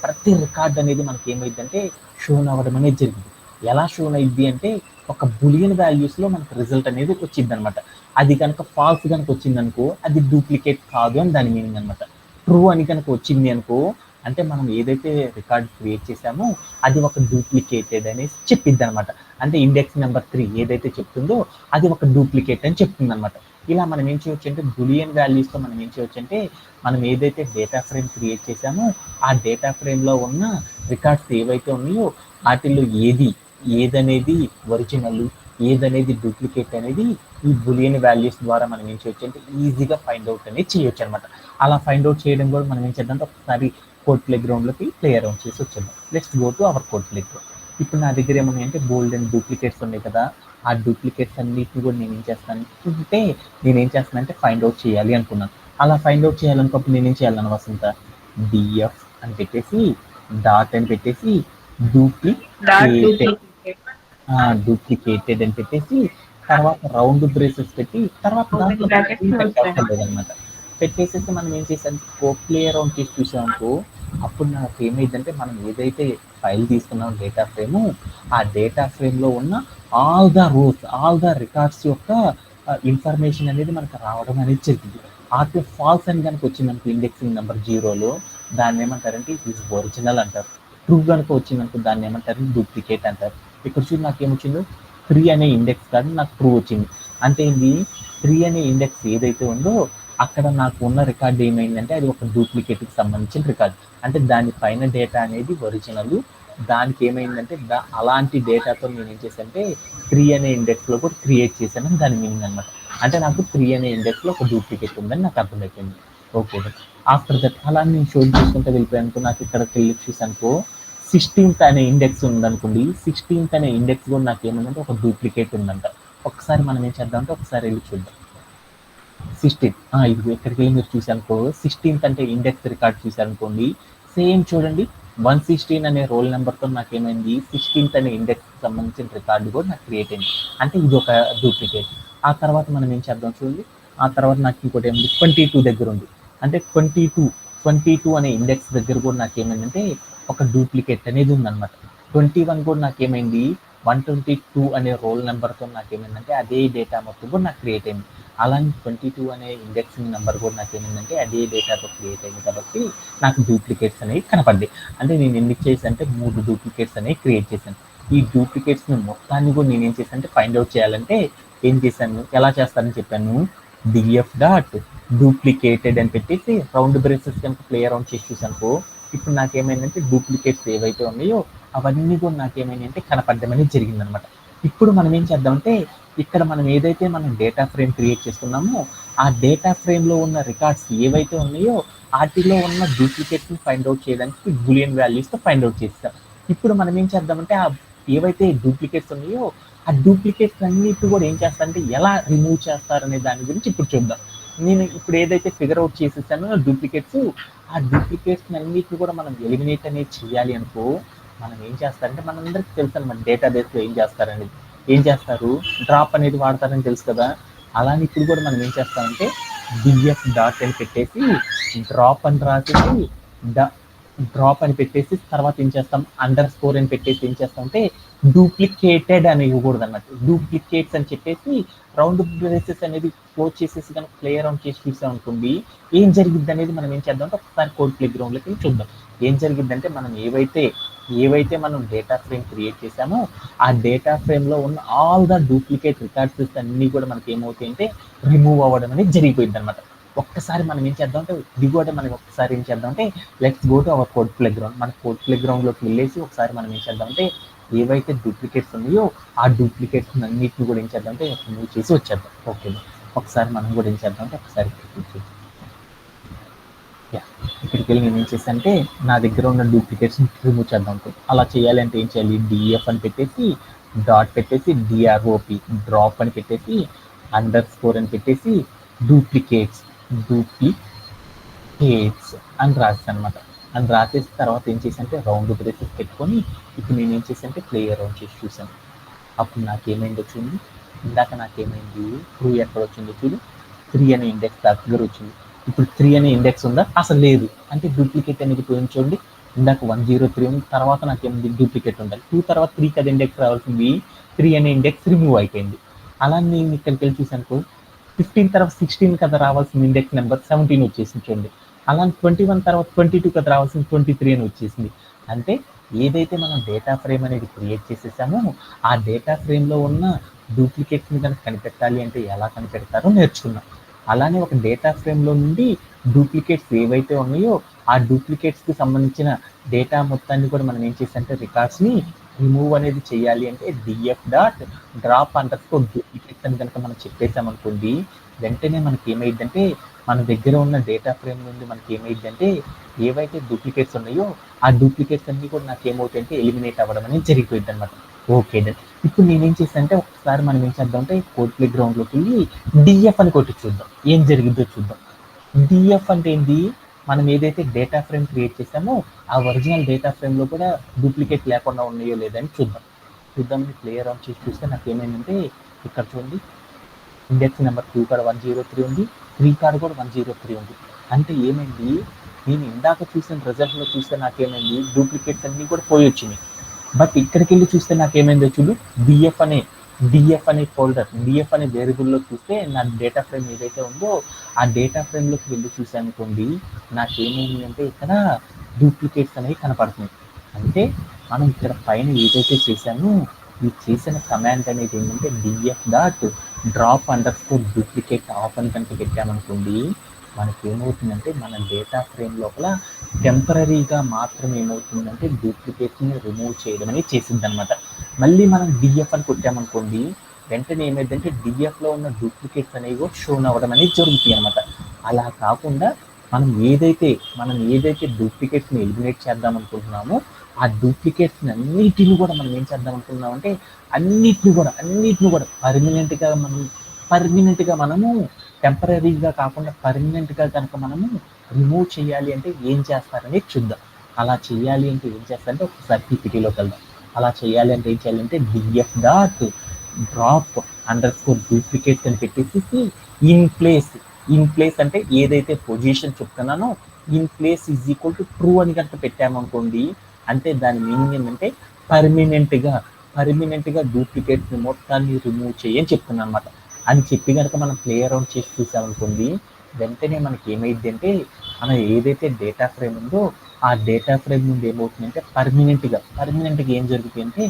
ప్రతి రికార్డ్ అనేది మనకి ఏమైందంటే షోన్ అవ్వడం అనేది జరిగింది. ఎలా షోన్ అయింది అంటే ఒక బులియన్ వాల్యూస్లో మనకు రిజల్ట్ అనేది వచ్చింది అనమాట. అది కనుక ఫాల్స్ కనుక వచ్చింది అనుకో అది డూప్లికేట్ కాదు అని దాని మీనింగ్ అనమాట. ట్రూ అని కనుక వచ్చింది అనుకో అంటే మనం ఏదైతే రికార్డ్ క్రియేట్ చేసామో అది ఒక డూప్లికేటెడ్ అనేసి చెప్పిద్ది అనమాట. అంటే ఇండెక్స్ నెంబర్ 3 ఏదైతే చెప్తుందో అది ఒక డూప్లికేట్ అని చెప్తుంది అనమాట. ఇలా మనం ఏం చేయొచ్చు అంటే బులియన్ వాల్యూస్తో మనం ఏం చేయొచ్చు అంటే మనం ఏదైతే డేటా ఫ్రేమ్ క్రియేట్ చేసామో ఆ డేటా ఫ్రేమ్లో ఉన్న రికార్డ్స్ ఏవైతే ఉన్నాయో వాటిల్లో ఏదనేది ఒరిజినల్ ఏదనేది డూప్లికేట్ అనేది ఈ బులియన్ వాల్యూస్ ద్వారా మనం ఏం చేయొచ్చు అంటే ఈజీగా ఫైండ్ అవుట్ అనేది చేయొచ్చు అనమాట. అలా ఫైండ్ అవుట్ చేయడం కూడా మనం ఏం చేద్దాం ఒకసారి కోడ్ ప్లే గ్రౌండ్లోకి ప్లే అరౌండ్ చేసి వచ్చేద్దాం. Let's go to our code play ground. ఇప్పుడు నా దగ్గర ఏమన్నాయి అంటే బోల్డ్ అండ్ డూప్లికేట్స్ ఉన్నాయి కదా, ఆ డూప్లికేట్స్ అన్నిటిని కూడా నేనేం చేస్తానంటే ఫైండ్ అవుట్ చేయాలి అనుకున్నాను. అలా ఫైండ్ అవుట్ చేయాలనుకున్నప్పుడు నేనేం చేయాలను వసంత డిఎఫ్ అని పెట్టేసి డాట్ అని పెట్టేసి డూప్లికేటెడ్ డూప్లికేటెడ్ అని పెట్టేసి తర్వాత రౌండ్ బ్రేసెస్ పెట్టి తర్వాత ఓపెన్ దాంట్లో బ్రాకెట్ ఏం క్లోజ్ పెట్టవసరం బ్రాకెట్. లేదనమాట. పెట్టేసేసి మనం ఏం చేసాం ప్లే అరౌండ్ చేసి చూసామనుకో అప్పుడు నాకు ఏమైందంటే మనం ఏదైతే ఫైల్ తీసుకున్నాం డేటా ఫ్రేము ఆ డేటా ఫ్రేమ్లో ఉన్న all the rose all the records యొక్క ఇన్ఫర్మేషన్ అనేది మనకు రావడం అనేది జరిగింది. ఆర్టి ఫాల్స్ అని కనుక వచ్చింది మనకు ఇండెక్సింగ్ నెంబర్ 0లో దాన్ని ఏమంటారంటే ఇట్ ఈస్ ఒరిజినల్ అంటారు. ట్రూ కనుక వచ్చిందనుకో దాన్ని ఏమంటారు డూప్లికేట్ అంటారు. ఇక్కడ చూడు నాకేమొచ్చిందో 3 అనే ఇండెక్స్ కాదు నాకు ట్రూ వచ్చింది. అంటే ఏంది 3 అనే ఇండెక్స్ ఏదైతే ఉందో అక్కడ నాకు ఉన్న రికార్డ్ ఏమైందంటే అది ఒక డూప్లికేట్కి సంబంధించిన రికార్డ్. అంటే దాని పైన డేటా అనేది ఒరిజినల్. దానికి ఏమైందంటే అలాంటి డేటాతో నేను ఏం చేశానంటే 3 అనే ఇండెక్స్లో కూడా క్రియేట్ చేశానని దాని మీనింగ్ అనమాట. అంటే నాకు 3 అనే ఇండెక్స్లో ఒక డూప్లికేట్ ఉందని నాకు అర్థమైపోయింది. ఓకే ఆఫ్టర్ దట్ అలా నేను షో చేసుకుంటే వెళ్ళిపోయానుకో నాకు ఇక్కడ క్లిక్ చూసానుకో 16th అనే ఇండెక్స్ ఉందనుకోండి 16th అనే ఇండెక్స్ కూడా నాకు ఏమందంటే ఒక డూప్లికేట్ ఉందంట. ఒకసారి మనం ఏం చేద్దామంటే ఒకసారి వెళ్ళి చూద్దాం. 16 ఇది ఎక్కడికి వెళ్ళి మీరు చూసానుకో 16th అంటే ఇండెక్స్ రికార్డ్ చూసారనుకోండి సేమ్ చూడండి 116 అనే రోల్ నెంబర్తో నాకేమైంది 16th అనే ఇండెక్స్కి సంబంధించిన రికార్డు కూడా నాకు క్రియేట్ అయింది. అంటే ఇది ఒక డూప్లికేట్. ఆ తర్వాత మనం ఏం చేద్దాం చూడండి. ఆ తర్వాత నాకు ఇంకోటి ఏమైంది 22 దగ్గర ఉంది. అంటే 22 అనే ఇండెక్స్ దగ్గర కూడా నాకేమైందంటే ఒక డూప్లికేట్ అనేది ఉందన్నమాట. 21 కూడా నాకేమైంది 122 అనే రోల్ నెంబర్తో నాకేమైందంటే అదే డేటా మొత్తం కూడా నాకు క్రియేట్ అయింది. అలానే 22 అనే ఇండెక్సింగ్ నెంబర్ కూడా నాకేమైందంటే అదే డేటాతో క్రియేట్ అయింది కాబట్టి నాకు డూప్లికేట్స్ అనేవి కనపడ్డాయి. అంటే నేను ఎన్ని చేసి అంటే 3 డూప్లికేట్స్ అనేవి క్రియేట్ చేశాను. ఈ డూప్లికేట్స్ని మొత్తాన్ని కూడా నేను ఏం చేశాను అంటే ఫైండ్ అవుట్ చేయాలంటే ఏం చేశాను ఎలా చేస్తానని చెప్పాను డిఎఫ్ డాట్ డూప్లికేటెడ్ అని పెట్టేసి రౌండ్ బ్రేసెస్ కనుక ప్లే అరౌండ్ చేసి చూసానుకో ఇప్పుడు నాకేమైందంటే డూప్లికేట్స్ ఏవైతే ఉన్నాయో అవన్నీ కూడా నాకేమైంది అంటే కనపడడం అనేది జరిగిందనమాట. ఇప్పుడు మనం ఏం చేద్దామంటే ఇక్కడ మనం ఏదైతే మనం డేటా ఫ్రేమ్ క్రియేట్ చేసుకున్నామో ఆ డేటా ఫ్రేమ్లో ఉన్న రికార్డ్స్ ఏవైతే ఉన్నాయో వాటిలో ఉన్న డూప్లికేట్స్ని ఫైండ్ అవుట్ చేయడానికి బూలియన్ వాల్యూస్తో ఫైండ్ అవుట్ చేస్తాం. ఇప్పుడు మనం ఏం చేద్దామంటే ఆ ఏవైతే డూప్లికేట్స్ ఉన్నాయో ఆ డూప్లికేట్స్ అన్నిటి కూడా ఏం చేస్తారంటే ఎలా రిమూవ్ చేస్తారనే దాని గురించి ఇప్పుడు చూద్దాం. నేను ఇప్పుడు ఏదైతే ఫిగర్ అవుట్ చేసేసానో డూప్లికేట్స్ ఆ డూప్లికేట్స్ అన్నిటిని కూడా మనం ఎలిమినేట్ అనేది చేయాలి అనుకో మనం ఏం చేస్తారంటే మనందరికి తెలుసు అనమాట డేటాబేస్లో ఏం చేస్తారనేది. ఏం చేస్తారు డ్రాప్ అనేది వాడతారని తెలుసు కదా. అలానే ఇప్పుడు కూడా మనం ఏం చేస్తామంటే డిఎఫ్ డాట్ అని పెట్టేసి డ్రాప్ అని రాసేసి డ్రాప్ అని పెట్టేసి తర్వాత ఏం చేస్తాం అండర్ స్కోర్ అని పెట్టేసి ఏం చేస్తామంటే డూప్లికేటెడ్ అని ఇవ్వకూడదు అన్నట్టు డూప్లికేట్స్ అని చెప్పేసి రౌండ్ బ్రేసెస్ అనేది క్లోజ్ చేసేసి కనుక ప్లే అరౌండ్ చేసి చూసాం అనుకోండి ఏం జరిగిద్ది అనేది మనం ఏం చేద్దామంటే ఒకసారి కోడ్ ప్లే గ్రౌండ్లోకి చూద్దాం. ఏం జరిగిద్దంటే మనం ఏవైతే మనం డేటా ఫ్రేమ్ క్రియేట్ చేసామో ఆ డేటా ఫ్రేమ్లో ఉన్న ఆల్ ద డూప్లికేట్ రికార్డ్స్ అన్నీ కూడా మనకి ఏమవుతాయి అంటే రిమూవ్ అవ్వడం అనేది జరిగిపోయింది అనమాట. ఒక్కసారి మనం ఏం చేద్దామంటే దిగువట మనం ఒక్కసారి ఏం చేద్దామంటే let's go to our code play ground. మన కోడ్ ప్లే గ్రౌండ్లోకి వెళ్ళేసి ఒకసారి మనం ఏం చేద్దామంటే ఏవైతే డూప్లికేట్స్ ఉన్నాయో ఆ డూప్లికేట్స్ అన్నిటిని కూడా ఏం చేద్దామంటే రిమూవ్ చేసి వచ్చేద్దాం. ఓకే ఒకసారి మనం కూడా ఏం చేద్దామంటే ఒకసారి ఇక్కడికి వెళ్ళి నేను ఏం చేశానంటే నా దగ్గర ఉన్న డూప్లికేట్స్ రిమూవ్ చేద్దాం అనుకుంటున్నాను. అలా చేయాలంటే ఏం చేయాలి డిఎఫ్ అని పెట్టేసి డాట్ పెట్టేసి డిఆర్ఓపి డ్రాప్ అని పెట్టేసి అండర్ స్కోర్ అని పెట్టేసి డూప్లికేట్స్ అని రాస్తాను అనమాట. అని రాసేసి తర్వాత ఏం చేశానంటే రౌండ్ బ్రేసెస్ పెట్టుకొని ఇప్పుడు నేను ఏం చేశానంటే ప్లే అరౌండ్ చేసి చూసాను. అప్పుడు నాకేమైంది వచ్చింది ఇందాక నాకేమైంది ట్రూ ఎక్కడ వచ్చిందో చూడు 3 అనే ఇండెక్స్ దగ్గర వచ్చింది. ఇప్పుడు 3 అనే ఇండెక్స్ ఉందా అసలు లేదు అంటే డూప్లికేట్ అనేది పోయింది చూడండి. ఇందాక 103 ఉంది తర్వాత నాకేమైంది డూప్లికేట్ ఉండాలి 2 తర్వాత 3 కదా ఇండెక్స్ రావాల్సింది 3 అనే ఇండెక్స్ రిమూవ్ అయిపోయింది. అలా నేను ఇక్కడికి వెళ్ళి చూసాను 15 తర్వాత 16 కదా రావాల్సిన ఇండెక్స్ నెంబర్ 17 వచ్చేసింది చూడండి. అలా 21 తర్వాత 22 కదా రావాల్సింది 23 అని వచ్చేసింది. అంటే ఏదైతే మనం డేటా ఫ్రేమ్ అనేది క్రియేట్ చేసేసామో ఆ డేటా ఫ్రేమ్లో ఉన్న డూప్లికేట్స్ని కనుక కనిపెట్టాలి అంటే ఎలా కనిపెడతారో నేర్చుకున్నాం. అలానే ఒక డేటా ఫ్రేమ్లో నుండి డూప్లికేట్స్ ఏవైతే ఉన్నాయో ఆ డూప్లికేట్స్కి సంబంధించిన డేటా మొత్తాన్ని కూడా మనం ఏం చేసామంటే రికార్డ్స్ని రిమూవ్ అనేది చేయాలి అంటే DF dot drop underscore duplicates అని కనుక మనం చెప్పేసామనుకోండి వెంటనే మనకి ఏమైందంటే మన దగ్గర ఉన్న డేటా ఫ్రేమ్ నుండి మనకి ఏమైందంటే ఏవైతే డూప్లికేట్స్ ఉన్నాయో ఆ డూప్లికేట్స్ అన్నీ కూడా నాకు ఏమవుతాయంటే ఎలిమినేట్ అవ్వడం అనేది జరిగిపోయింది అనమాట. Okay done. ఇప్పుడు నేనేం చేశానంటే ఒకసారి మనం ఏం చేద్దామంటే కోడ్ ప్లే గ్రౌండ్లోకి వెళ్ళి డిఎఫ్ అని కొట్టి చూద్దాం ఏం జరిగిందో చూద్దాం. డిఎఫ్ అంటే ఏంటి మనం ఏదైతే డేటా ఫ్రేమ్ క్రియేట్ చేసామో ఆ ఒరిజినల్ డేటా ఫ్రేమ్లో కూడా డూప్లికేట్ లేకుండా ఉన్నాయో లేదని చూద్దాం. చూద్దామని ప్లే అరౌండ్ చేసి చూస్తే నాకు ఏమైందంటే ఇక్కడ చూడండి ఇండెక్స్ నెంబర్ 2 కాడ 103 ఉంది, 3 కాడ కూడా 103 ఉంది. అంటే ఏమైంది, నేను ఇందాక చూసిన రిజల్ట్లో చూస్తే నాకేమైంది డూప్లికేట్స్ అన్నీ కూడా పోయి వచ్చినాయి. బట్ ఇక్కడికి వెళ్ళి చూస్తే నాకేమైందో చూడు, డిఎఫ్ అనే ఫోల్డర్, డిఎఫ్ అనే వేరియబుల్లో చూస్తే నా డేటా ఫ్రేమ్ ఏదైతే ఉందో ఆ డేటా ఫ్రేమ్లోకి వెళ్ళి చూసాను అనుకోండి, నాకేమైంది అంటే ఇక్కడ డూప్లికేట్స్ అనేవి కనపడుతున్నాయి. అంటే మనం ఇక్కడ పైన ఏదైతే చేశామో ఈ చేసిన కమాండ్ అనేది ఏంటంటే DF dot drop under score duplicate of అని కనుక పెట్టామనుకోండి, మనకి ఏమవుతుందంటే మన డేటా ఫ్రేమ్ లోపల టెంపరీగా మాత్రం ఏమవుతుందంటే డూప్లికేట్ని రిమూవ్ చేయడం అనేది చేసింది అనమాట. మళ్ళీ మనం డిఎఫ్ అని కొట్టామనుకోండి, వెంటనే ఏమైందంటే డిఎఫ్లో ఉన్న డూప్లికేట్స్ అనేవి కూడా షోన్ అవ్వడం అనేది జరుగుతాయి అనమాట. అలా కాకుండా మనం ఏదైతే డూప్లికేట్స్ని ఎలిమినేట్ చేద్దాం అనుకుంటున్నామో ఆ డూప్లికేట్స్ని అన్నిటిని కూడా మనం ఏం చేద్దాం అనుకుంటున్నామంటే అన్నిటిని కూడా పర్మనెంట్గా మనము టెంపరీగా కాకుండా పర్మనెంట్గా కనుక మనము రిమూవ్ చేయాలి అంటే ఏం చేస్తారనేది చూద్దాం. అలా చేయాలి అంటే ఏం చేస్తారంటే ఒకసారి పీపీటీలోకి వెళ్దాం. అలా చేయాలి అంటే ఏం చేయాలంటే DF dot drop underscore duplicates అని పెట్టేసి ఇన్ ప్లేస్ అంటే ఏదైతే పొజిషన్ చెప్తున్నానో in place is equal to true అని కనుక పెట్టామనుకోండి, అంటే దాని మీనింగ్ ఏంటంటే పర్మనెంట్గా డూప్లికేట్స్ మొత్తాన్ని రిమూవ్ చేయని చెప్తున్నాను అనమాట. అని చెప్పి కనుక మనం ప్లే అరౌండ్ చేసి చూసామనుకోండి, వెంటనే మనకి ఏమైంది అంటే మనం ఏదైతే డేటా ఫ్రేమ్ ఉందో ఆ డేటా ఫ్రేమ్ నుండి ఏమవుతుందంటే పర్మనెంట్గా ఏం జరుగుతాయి అంటే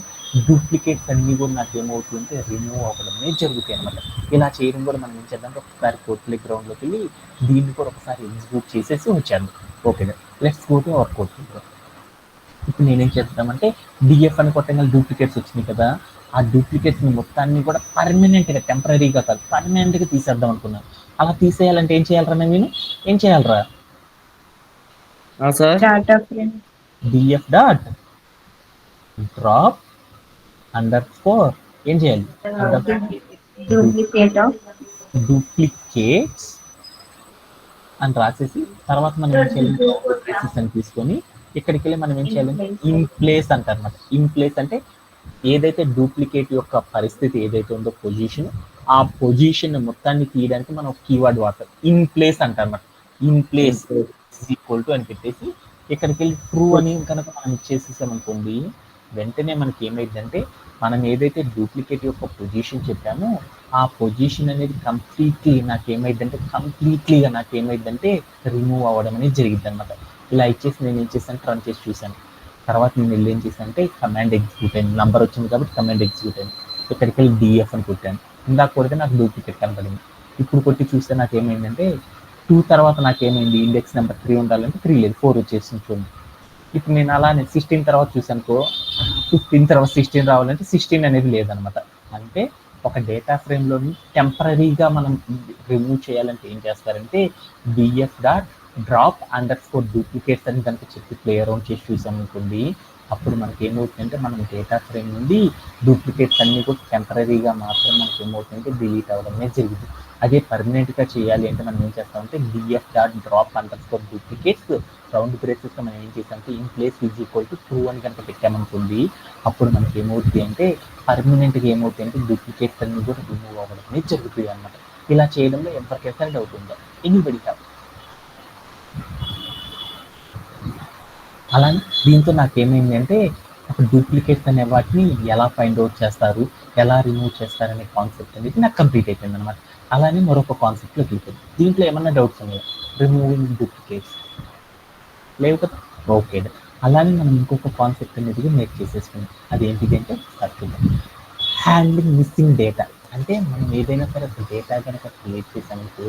డూప్లికేట్స్ అన్నీ కూడా నాకు ఏమవుతుందంటే రిమూవ్ అవ్వడం అనేది జరుగుతాయి అనమాట. ఇలా చేయడం కూడా మనం ఏం చేద్దాం, ఒకసారి కోడ్ ప్లే గ్రౌండ్లోకి వెళ్ళి దీన్ని కూడా ఒకసారి ఎగ్జిక్యూట్ చేసేసి వచ్చాను. Okay, let's go to our code play ground. ఇప్పుడు నేనేం చేస్తామంటే డిఎఫ్ అని కొట్టగానే డూప్లికేట్స్ వచ్చినాయి కదా, ఆ డూప్లికేట్స్ని మొత్తాన్ని కూడా పర్మనెంట్గా టెంపరీగా కాదు పర్మనెంట్గా తీసేద్దాం అనుకున్నాను. అలా తీసేయాలంటే ఏం చేయాలరా, నేను ఏం చేయాలరా, sir data frame DF dot drop under score ఏం చేయాలి, డూప్లికేట్ ఆఫ్ డూప్లికేట్స్ అని రాసేసి తర్వాత మనం ఏం చేయాలి బ్రేసెస్ అని తీసుకొని ఇక్కడికి వెళ్ళి మనం ఏం చేయాలంటే ఇన్ ప్లేస్ అంటారు అనమాట. ఇన్ ప్లేస్ అంటే ఏదైతే డూప్లికేట్ యొక్క పరిస్థితి ఏదైతే ఉందో పొజిషన్, ఆ పొజిషన్ మొత్తాన్ని తీయడానికి మనం ఒక కీవర్డ్ వాడతాం, ఇన్ ప్లేస్ అంటారు అనమాట. ఇన్ ప్లేస్ ఈక్వల్ టు అని పెట్టేసి ఇక్కడికి వెళ్ళి ట్రూ అని కనుక మనం ఇచ్చేసేసాం అనుకోండి, వెంటనే మనకి ఏమైందంటే మనం ఏదైతే డూప్లికేట్ యొక్క పొజిషన్ చెప్పామో ఆ పొజిషన్ అనేది నాకేమైందంటే రిమూవ్ అవ్వడం అనేది జరిగింది అనమాట. ఇలా ఇచ్చేసి నేను ఏం చేశాను, రన్ చేసి చూశాను. తర్వాత నేను వెళ్ళి ఏం చేశాను అంటే కమాండ్ ఎగ్జిక్యూట్ అయింది, నంబర్ వచ్చింది కాబట్టి కమాండ్ ఎగ్జిక్యూట్ అయింది. ఇక్కడికి వెళ్ళి డిఎఫ్ అని కొట్టాను, ఇందాక కొడితే నాకు డూప్లికేట్ కనపడింది. ఇప్పుడు కొట్టి చూస్తే నాకేమైందంటే 2 తర్వాత నాకేమైంది, ఇండెక్స్ నెంబర్ 3 ఉండాలంటే 3 లేదు, 4 వచ్చేసింది చూడండి. ఇప్పుడు నేను అలానే 16 తర్వాత చూసానుకో 15 తర్వాత 16 రావాలంటే 16 అనేది లేదనమాట. అంటే ఒక డేటా ఫ్రేమ్లోని టెంపరీగా మనం రిమూవ్ చేయాలంటే ఏం చేస్తారంటే DF dot drop underscore duplicates అని కనుక చెప్పి ప్లే అరౌండ్ చేసి చూసామనుకోండి, అప్పుడు మనకి ఏమవుతుందంటే మనం డేటా ఫ్రేమ్ నుండి డూప్లికేట్స్ అన్నీ కూడా టెంపరీగా మాత్రం మనకి ఏమవుతుందంటే డిలీట్ అవ్వడం అనేది జరుగుతుంది. అదే పర్మనెంట్గా చేయాలి అంటే మనం ఏం చేస్తామంటే DF dot drop underscore duplicates round బ్రేసెస్లో మనం ఏం చేస్తామంటే in place is equal to true అని కనుక పెట్టామనుకోండి, అప్పుడు మనకి ఏమవుతుంది అంటే పర్మనెంట్గా ఏమవుతాయి అంటే డూప్లికేట్స్ అన్ని కూడా రిమూవ్ అవ్వడం అనేది జరుగుతుంది అనమాట. ఇలా చేయడంలో ఎవరికైతే డౌట్ ఉందో, ఎనీబడి హ్యావ్. అలానే దీంతో నాకేమైంది అంటే ఒక డూప్లికేట్స్ అనే వాటిని ఎలా ఫైండ్ అవుట్ చేస్తారు, ఎలా రిమూవ్ చేస్తారనే కాన్సెప్ట్ అనేది నాకు కంప్లీట్ అయిపోయింది అనమాట. అలానే మరొక కాన్సెప్ట్లోకి వెళ్ళిపోయింది. దీంట్లో ఏమన్నా డౌట్స్ ఉన్నాయా, రిమూవింగ్ డూప్లికేట్స్ లేవు కదా, ఓకే. అలానే మనం ఇంకొక కాన్సెప్ట్ అనేది మేక్ చేసేసుకున్నాం, అదేంటిది అంటే చూద్దాం. Handling missing data. అంటే మనం ఏదైనా సరే ఒక డేటా కనుక క్రియేట్ చేసామనుకో,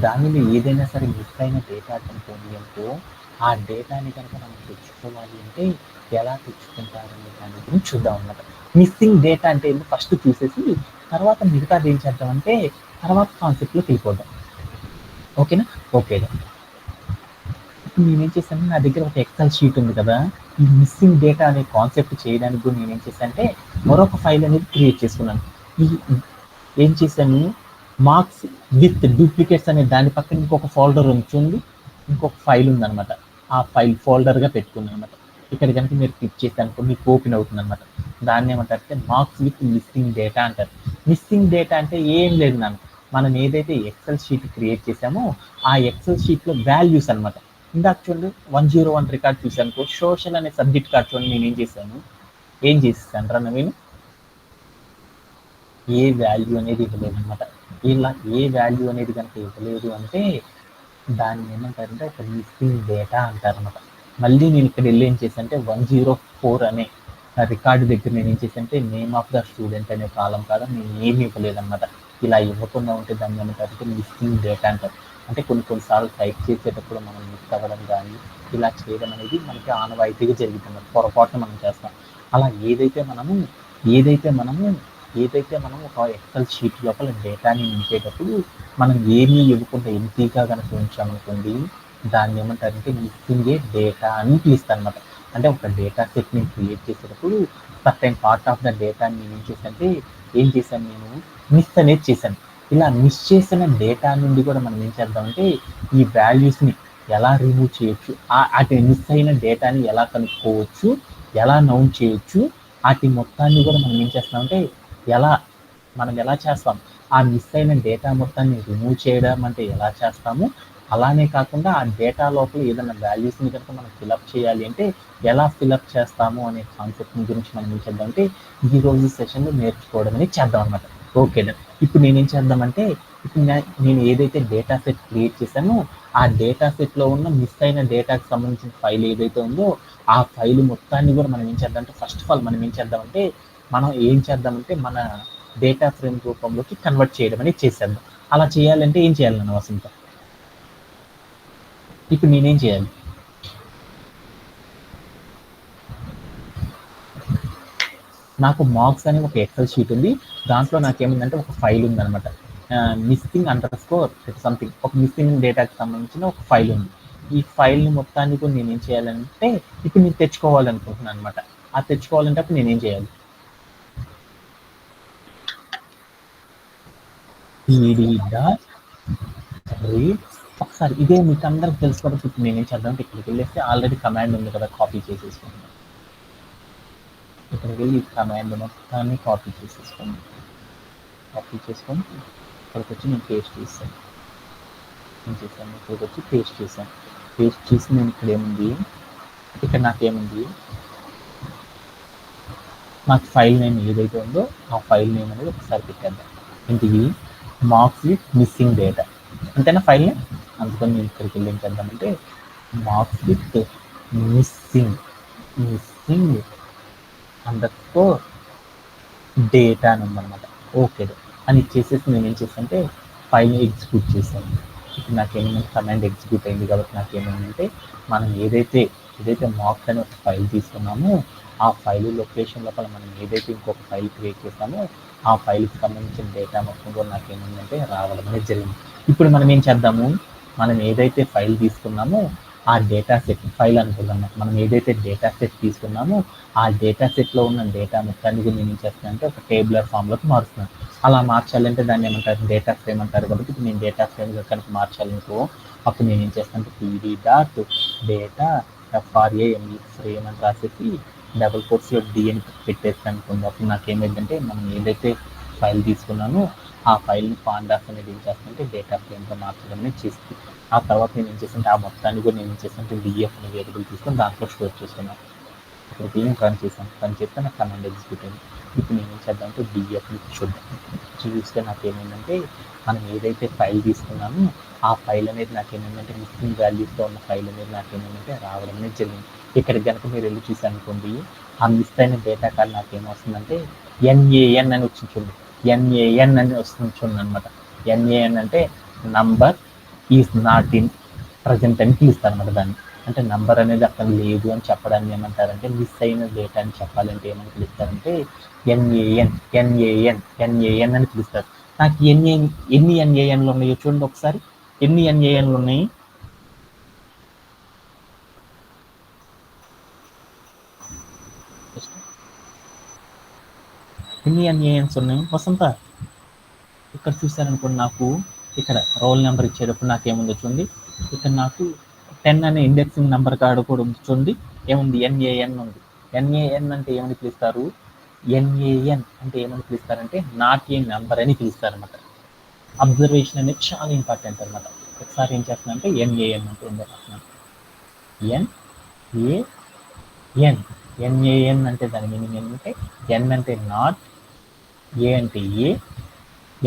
దానిలో ఏదైనా సరే మిస్ అయిన డేటా కనుకోండి అనుకో, ఆ డేటాని కనుక మనం తెచ్చుకోవాలి అంటే ఎలా తెచ్చుకుంటారనే దాని గురించి చూద్దాం అన్నమాట. మిస్సింగ్ డేటా అంటే ఏంటో ఫస్ట్ చూసేసి తర్వాత మిగతాది ఏం చేద్దామంటే తర్వాత కాన్సెప్ట్లోకి వెళ్ళిపోదాం, ఓకేనా. ఓకే, ఇప్పుడు నేనేం చేశాను, నా దగ్గర ఒక ఎక్సెల్ షీట్ ఉంది కదా, ఈ మిస్సింగ్ డేటా అనే కాన్సెప్ట్ చేయడానికి కూడా నేనేం చేశాను అంటే మరొక ఫైల్ అనేది క్రియేట్ చేసుకున్నాను. ఏం చేశాను, మార్క్స్ విత్ డూప్లికేట్స్ అనే దాని పక్కన ఇంకొక ఫోల్డర్ ఉంచుంది, ఇంకొక ఫైల్ ఉందనమాట. ఆ ఫైల్ ఫోల్డర్గా పెట్టుకున్నాను అనమాట. ఇక్కడ కనుక మీరు క్లిక్ చేస్తే అనుకో మీకు ఓపెన్ అవుతుంది అనమాట. దాన్ని ఏమంటారంటే మార్క్స్ విత్ మిస్సింగ్ డేటా అంటారు. మిస్సింగ్ డేటా అంటే ఏం లేదు నాన్న, మనం ఏదైతే ఎక్సెల్ షీట్ క్రియేట్ చేసామో ఆ ఎక్సెల్ షీట్లో వాల్యూస్ అనమాట. ఇందాక చూడండి 101 రికార్డ్ చూసాను, సోషల్ అనే సబ్జెక్ట్ కార్డ్ చూడండి నేను ఏం చేసేసాను రా నవీన్, ఏ వాల్యూ అనేది ఇవ్వలేదు అనమాట. ఇలా ఏ వాల్యూ అనేది కనుక ఇవ్వలేదు అంటే దాన్ని ఏమంటారంటే ఒక మిస్సింగ్ డేటా అంటారనమాట. మళ్ళీ నేను ఇక్కడ వెళ్ళి ఏం చేశానంటే 104 అనే రికార్డు దగ్గర నేను ఏం చేశానంటే నేమ్ ఆఫ్ ద స్టూడెంట్ అనే కాలం కాదు నేను ఏమి ఇవ్వలేదన్నమాట. ఇలా ఇవ్వకుండా ఉంటే దాన్ని ఏమంటారంటే మిస్సింగ్ డేటా అంటారు. అంటే కొన్నిసార్లు టైప్ చేసేటప్పుడు మనం మిస్ అవ్వడం కానీ ఇలా చేయడం అనేది మనకి ఆనవాయితీగా జరుగుతుంది, పొరపాటున మనం చేస్తాం. అలా ఏదైతే మనం ఒక ఎక్సెల్ షీట్ లోపల డేటాని నింపేటప్పుడు మనం ఏమీ ఇవ్వకుండా ఎంటీగా కనుక ఉంచామనుకోండి దాన్ని ఏమంటారంటే మిస్సింగ్ ఏ డేటా అని పిలుస్తాను అనమాట. అంటే ఒక డేటా సెట్ నేను క్రియేట్ చేసేటప్పుడు సర్టెన్ పార్ట్ ఆఫ్ ద డేటాని నేను ఏం చేశాను నేను మిస్ అనేది చేశాను. ఇలా మిస్ చేసిన డేటా నుండి కూడా మనం ఏం చేద్దామంటే ఈ వాల్యూస్ని ఎలా రిమూవ్ చేయొచ్చు, అటు మిస్ అయిన డేటాని ఎలా కనుక్కోవచ్చు, ఎలా నౌన్ చేయొచ్చు, వాటి మొత్తాన్ని కూడా మనం ఏం చేస్తామంటే మనం ఎలా చేస్తాం, ఆ మిస్ అయిన డేటా మొత్తాన్ని రిమూవ్ చేయడం అంటే ఎలా చేస్తాము, అలానే కాకుండా ఆ డేటా లోపల ఏదైనా వాల్యూస్ని కనుక మనం ఫిలప్ చేయాలి అంటే ఎలా ఫిలప్ చేస్తాము అనే కాన్సెప్ట్ గురించి మనం ఏం చేద్దామంటే ఈ రోజు సెషన్లో నేర్చుకోవడం అనేది చేద్దాం అనమాట. ఓకే, ఇప్పుడు నేనేం చేద్దామంటే ఇప్పుడు నేను ఏదైతే డేటా సెట్ క్రియేట్ చేశానో ఆ డేటా సెట్లో ఉన్న మిస్ అయిన డేటాకి సంబంధించిన ఫైల్ ఏదైతే ఉందో ఆ ఫైల్ మొత్తాన్ని కూడా మనం ఏం చేద్దామంటే ఫస్ట్ ఆఫ్ ఆల్ మనం ఏం చేద్దామంటే మన డేటా ఫ్రేమ్ రూపంలోకి కన్వర్ట్ చేయడం అనేది చేసేద్దాం. అలా చేయాలంటే ఏం చేయాలి నన్ను వసంత, ఇప్పుడు నేనేం చేయాలి, నాకు మార్క్స్ అనే ఒక ఎక్సెల్ షీట్ ఉంది, దాంట్లో నాకేముందంటే ఒక ఫైల్ ఉందన్నమాట, మిస్సింగ్ _ సంథింగ్, ఒక మిస్సింగ్ డేటాకి సంబంధించిన ఒక ఫైల్ ఉంది. ఈ ఫైల్ని మొత్తాన్ని కూడా నేనేం చేయాలంటే ఇప్పుడు నేను తెచ్చుకోవాలనుకుంటున్నాను అనమాట. ఆ తెచ్చుకోవాలంటే అప్పుడు నేనేం చేయాలి, రీడ్ ఒకసారి ఇదే మీకు అందరికి తెలుసుకోవడానికి ఇప్పుడు నేనేం చేద్దాం, ఇక్కడికి వెళ్ళేస్తే ఆల్రెడీ కమాండ్ ఉంది కదా, కాపీ చేసేసుకోండి. ఇక్కడికి వెళ్ళి ఈ కమాండ్ మొత్తాన్ని కాపీ చేసుకొని ఇక్కడికి వచ్చి నేను పేస్ట్ చేస్తాను. ఇక్కడికి వచ్చి పేస్ట్ చేసి నేను ఇక్కడ నాకేముంది నాకు ఫైల్ నేమ్ ఏదైతే ఉందో ఆ ఫైల్ నేమ్ అనేది ఒకసారి పెట్టేద్దాం. ఇంటికి మార్క్స్ విత్ మిస్సింగ్ డేటా అంతేనా ఫైల్ నేమ్. అందుకని నేను ఇక్కడికి వెళ్ళి ఏం చేద్దామంటే మార్క్స్ విత్ మిస్సింగ్ _ డేటా అని ఉందన్నమాట. ఓకే అని ఇచ్చేసేసి నేను ఏం చేస్తానంటే ఫైల్ని ఎగ్జిక్యూట్ చేశాను. ఇప్పుడు నాకేమైందంటే కమాండ్ ఎగ్జిక్యూట్ అయింది కాబట్టి నాకేమైందంటే మనం ఏదైతే మార్క్స్ అనే ఒక ఫైల్ తీసుకున్నామో ఆ ఫైల్ లొకేషన్ లోపల మనం ఏదైతే ఇంకొక ఫైల్ క్రియేట్ చేస్తామో ఆ ఫైల్కి సంబంధించిన డేటా మొత్తం కూడా నాకేమైందంటే రావడం అనేది జరిగింది. ఇప్పుడు మనం ఏం చేద్దాము, మనం ఏదైతే ఫైల్ తీసుకున్నామో ఆ డేటా సెట్ ఫైల్ అనుకుందాము, మనం ఏదైతే డేటా సెట్ తీసుకున్నామో ఆ డేటా సెట్లో ఉన్న డేటా మొత్తాన్ని కూడా నేను ఏం చేస్తానంటే ఒక టేబులర్ ఫామ్లోకి మారుస్తున్నాను. అలా మార్చాలంటే దాన్ని ఏమంటారు, డేటా ఫ్రేమ్ అంటారు. కాబట్టి ఇప్పుడు నేను డేటా ఫ్రేమ్గా కనుక మార్చాలనుకో అప్పుడు నేను ఏం చేస్తానంటే pd.data FRAME ఫ్రేమ్ అని రాసేసి డబుల్ కోట్స్లో డి అని పెట్టేస్తాను అనుకోండి. అప్పుడు నాకేమైందంటే మనం ఏదైతే ఫైల్ తీసుకున్నానో ఆ ఫైల్ని పాండాస్ అనేది ఏం చేస్తానంటే డేటా ఫ్రేమ్గా మార్చడం అనేది చేస్తుంది. ఆ తర్వాత నేను ఏం చేస్తానంటే ఆ మొత్తాన్ని కూడా నేను ఏం చేస్తానంటే డిఎఫ్ అనే వేరియబుల్ తీసుకొని దాంట్లో స్టోర్ చేసుకున్నాను. ఇక్కడికి ఏం రన్ చేస్తే నాకు కమాండ్ ఎగ్జిక్యూట్ అయింది. ఇప్పుడు నేను ఏం చేద్దామంటే డిఎఫ్ని చూస్తే నాకేమైందంటే మనం ఏదైతే ఫైల్ తీసుకున్నామో ఆ ఫైల్ అనేది నాకేమైందంటే మిస్సింగ్ వాల్యూస్తో ఉన్న ఫైల్ అనేది నాకేమైందంటే రావడం అనేది జరిగింది. ఇక్కడికి కనుక మీరు వెళ్ళి చూసారనుకోండి ఆ మిస్ అయిన డేటా కార్డ్ నాకేమొస్తుందంటే NAN అని వచ్చి చూడండి, NAN అని వస్తుంది అనమాట. NAN అంటే number is not in present అని పిలుస్తారు అనమాట. దాన్ని అంటే నంబర్ అనేది అక్కడ లేదు అని చెప్పడాన్ని ఏమంటారంటే మిస్ అయిన డేటా అని చెప్పాలంటే ఏమని పిలుస్తారంటే NAN అని పిలుస్తారు. నాకు ఎన్ని NANలు ఉన్నాయో చూడండి ఒకసారి, ఎన్ని NANలు ఉన్నాయి, ఎన్ని NANs ఉన్నాయి వసంత. ఇక్కడ చూసారనుకోండి నాకు ఇక్కడ రోల్ నెంబర్ ఇచ్చేటప్పుడు నాకేముందో చూడండి, ఇక్కడ నాకు 10 అనే ఇండెక్సింగ్ నెంబర్ కార్డు కూడా ఉంది చూడండి. ఏముంది ఎన్ఏఎన్ ఉంది. ఎన్ఏఎన్ అంటే ఏమని పిలుస్తారు? ఎన్ఏఎన్ అంటే ఏమని పిలుస్తారంటే నాట్ ఏ నెంబర్ అని పిలుస్తారన్నమాట. అబ్జర్వేషన్ అనేది చాలా ఇంపార్టెంట్ అనమాట. ఒకసారి ఏం చేస్తున్నానంటే ఎన్ఏఎన్ అంటే ఏంటో రాస్తున్నాను. ఎన్ఏఎన్ ఎన్ఏఎన్ అంటే దాని మీనింగ్ ఏంటంటే ఎన్ అంటే నాట్, ఏ అంటే ఏ,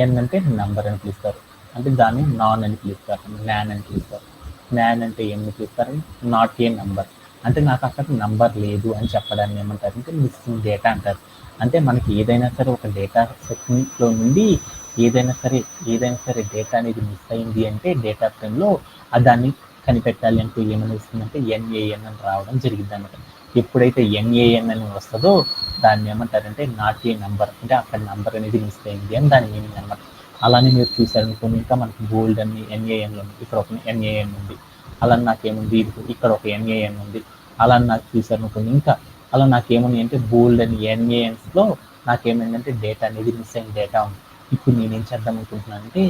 ఎన్ అంటే నంబర్ అని పిలుస్తారు. అంటే దాన్ని నాన్ అని పిలుస్తారు, న్యాన్ అని పిలుస్తారు. న్యాన్ అంటే ఏమని పిలుస్తారు? Not a number. అంటే నాకు అక్కడ నంబర్ లేదు అని చెప్పడాన్ని ఏమంటారు అంటే మిస్సింగ్ డేటా అంటారు. అంటే మనకి ఏదైనా సరే ఒక డేటా సెట్లో నుండి ఏదైనా సరే డేటా అనేది మిస్ అయింది అంటే డేటా ఫ్రేమ్లో దాన్ని కనిపెట్టాలి అంటే ఏమని వస్తుందంటే ఎన్ఏఎన్ అని రావడం జరిగింది అనమాట. ఎప్పుడైతే ఎన్ఏఎన్ అని వస్తుందో దాన్ని ఏమంటారంటే నాట్ ఏ నంబర్, అంటే అక్కడ నంబర్ అనేది మిస్ అయింది అని దాని మీనింగ్ అనమాట. అలానే మీరు చూసారనుకోండి, ఇంకా మనకి బోల్డ్ అని ఎన్ఏఎన్లో ఉంది, ఇక్కడ ఒక ఎన్ఏఎన్ ఉంది. అలా నాకేముంది, ఇక్కడ ఒక ఎన్ఏఎన్ ఉంది. అలా నాకు చూసారనుకోండి, ఇంకా అలా నాకేముంది అంటే బోల్డ్ అని ఎన్ఏఎన్స్లో నాకేమైందంటే డేటా అనేది మిస్ అయిన డేటా ఉంది. ఇప్పుడు నేనేం చేద్దాం అనుకుంటున్నానంటే,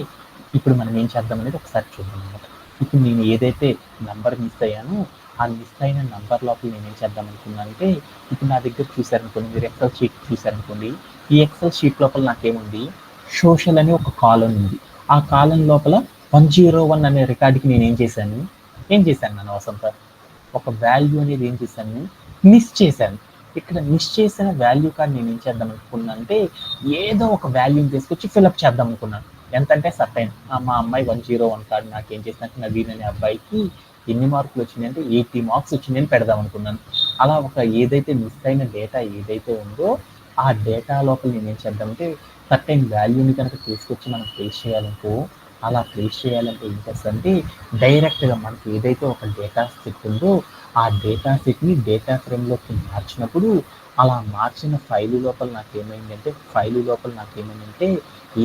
ఇప్పుడు మనం ఏం చేద్దాం అనేది ఒకసారి చూద్దాం అనమాట. ఇప్పుడు నేను ఏదైతే నంబర్ మిస్ అయ్యానో ఆ మిస్ అయిన నంబర్ లోపల నేను ఏం చేద్దాం అనుకున్నానంటే, ఇప్పుడు నా దగ్గర చూసారనుకోండి, మీరు ఎక్సెల్ షీట్ చూసారనుకోండి, ఈ ఎక్సెల్ షీట్ లోపల నాకేముంది, సోషల్ అని ఒక కాలం ఉంది. ఆ కాలం లోపల 101 అనే రికార్డుకి నేను ఏం చేశాను నన్ను వసంత ఒక వాల్యూ అనేది ఏం చేశాను, మిస్ చేశాను. ఇక్కడ మిస్ చేసిన వాల్యూ కార్డ్ నేను ఏం చేద్దాం అనుకున్నాను అంటే ఏదో ఒక వాల్యూని తీసుకొచ్చి ఫిల్అప్ చేద్దాం అనుకున్నాను. ఎంతంటే సర్టైన్ మా అమ్మాయి 101 కార్డు నాకు ఏం చేసినట్టు నవీన్ అనే అబ్బాయికి ఎన్ని మార్కులు వచ్చినాయంటే 80 మార్క్స్ వచ్చిందని పెడదాం అనుకున్నాను. అలా ఒక ఏదైతే మిస్ అయిన డేటా ఏదైతే ఉందో ఆ డేటా లోపల నేను ఏం చేద్దామంటే సర్టైన్ వాల్యూని కనుక తీసుకొచ్చి మనం ప్లేస్ చేయాలనుకో, అలా ప్లేస్ చేయాలంటే ఏం చేస్తారంటే డైరెక్ట్గా మనకి ఏదైతే ఒక డేటా సెట్ ఉందో ఆ డేటా సెట్ని డేటా ఫ్రేమ్లోకి మార్చినప్పుడు అలా మార్చిన ఫైలు లోపల నాకేమైందంటే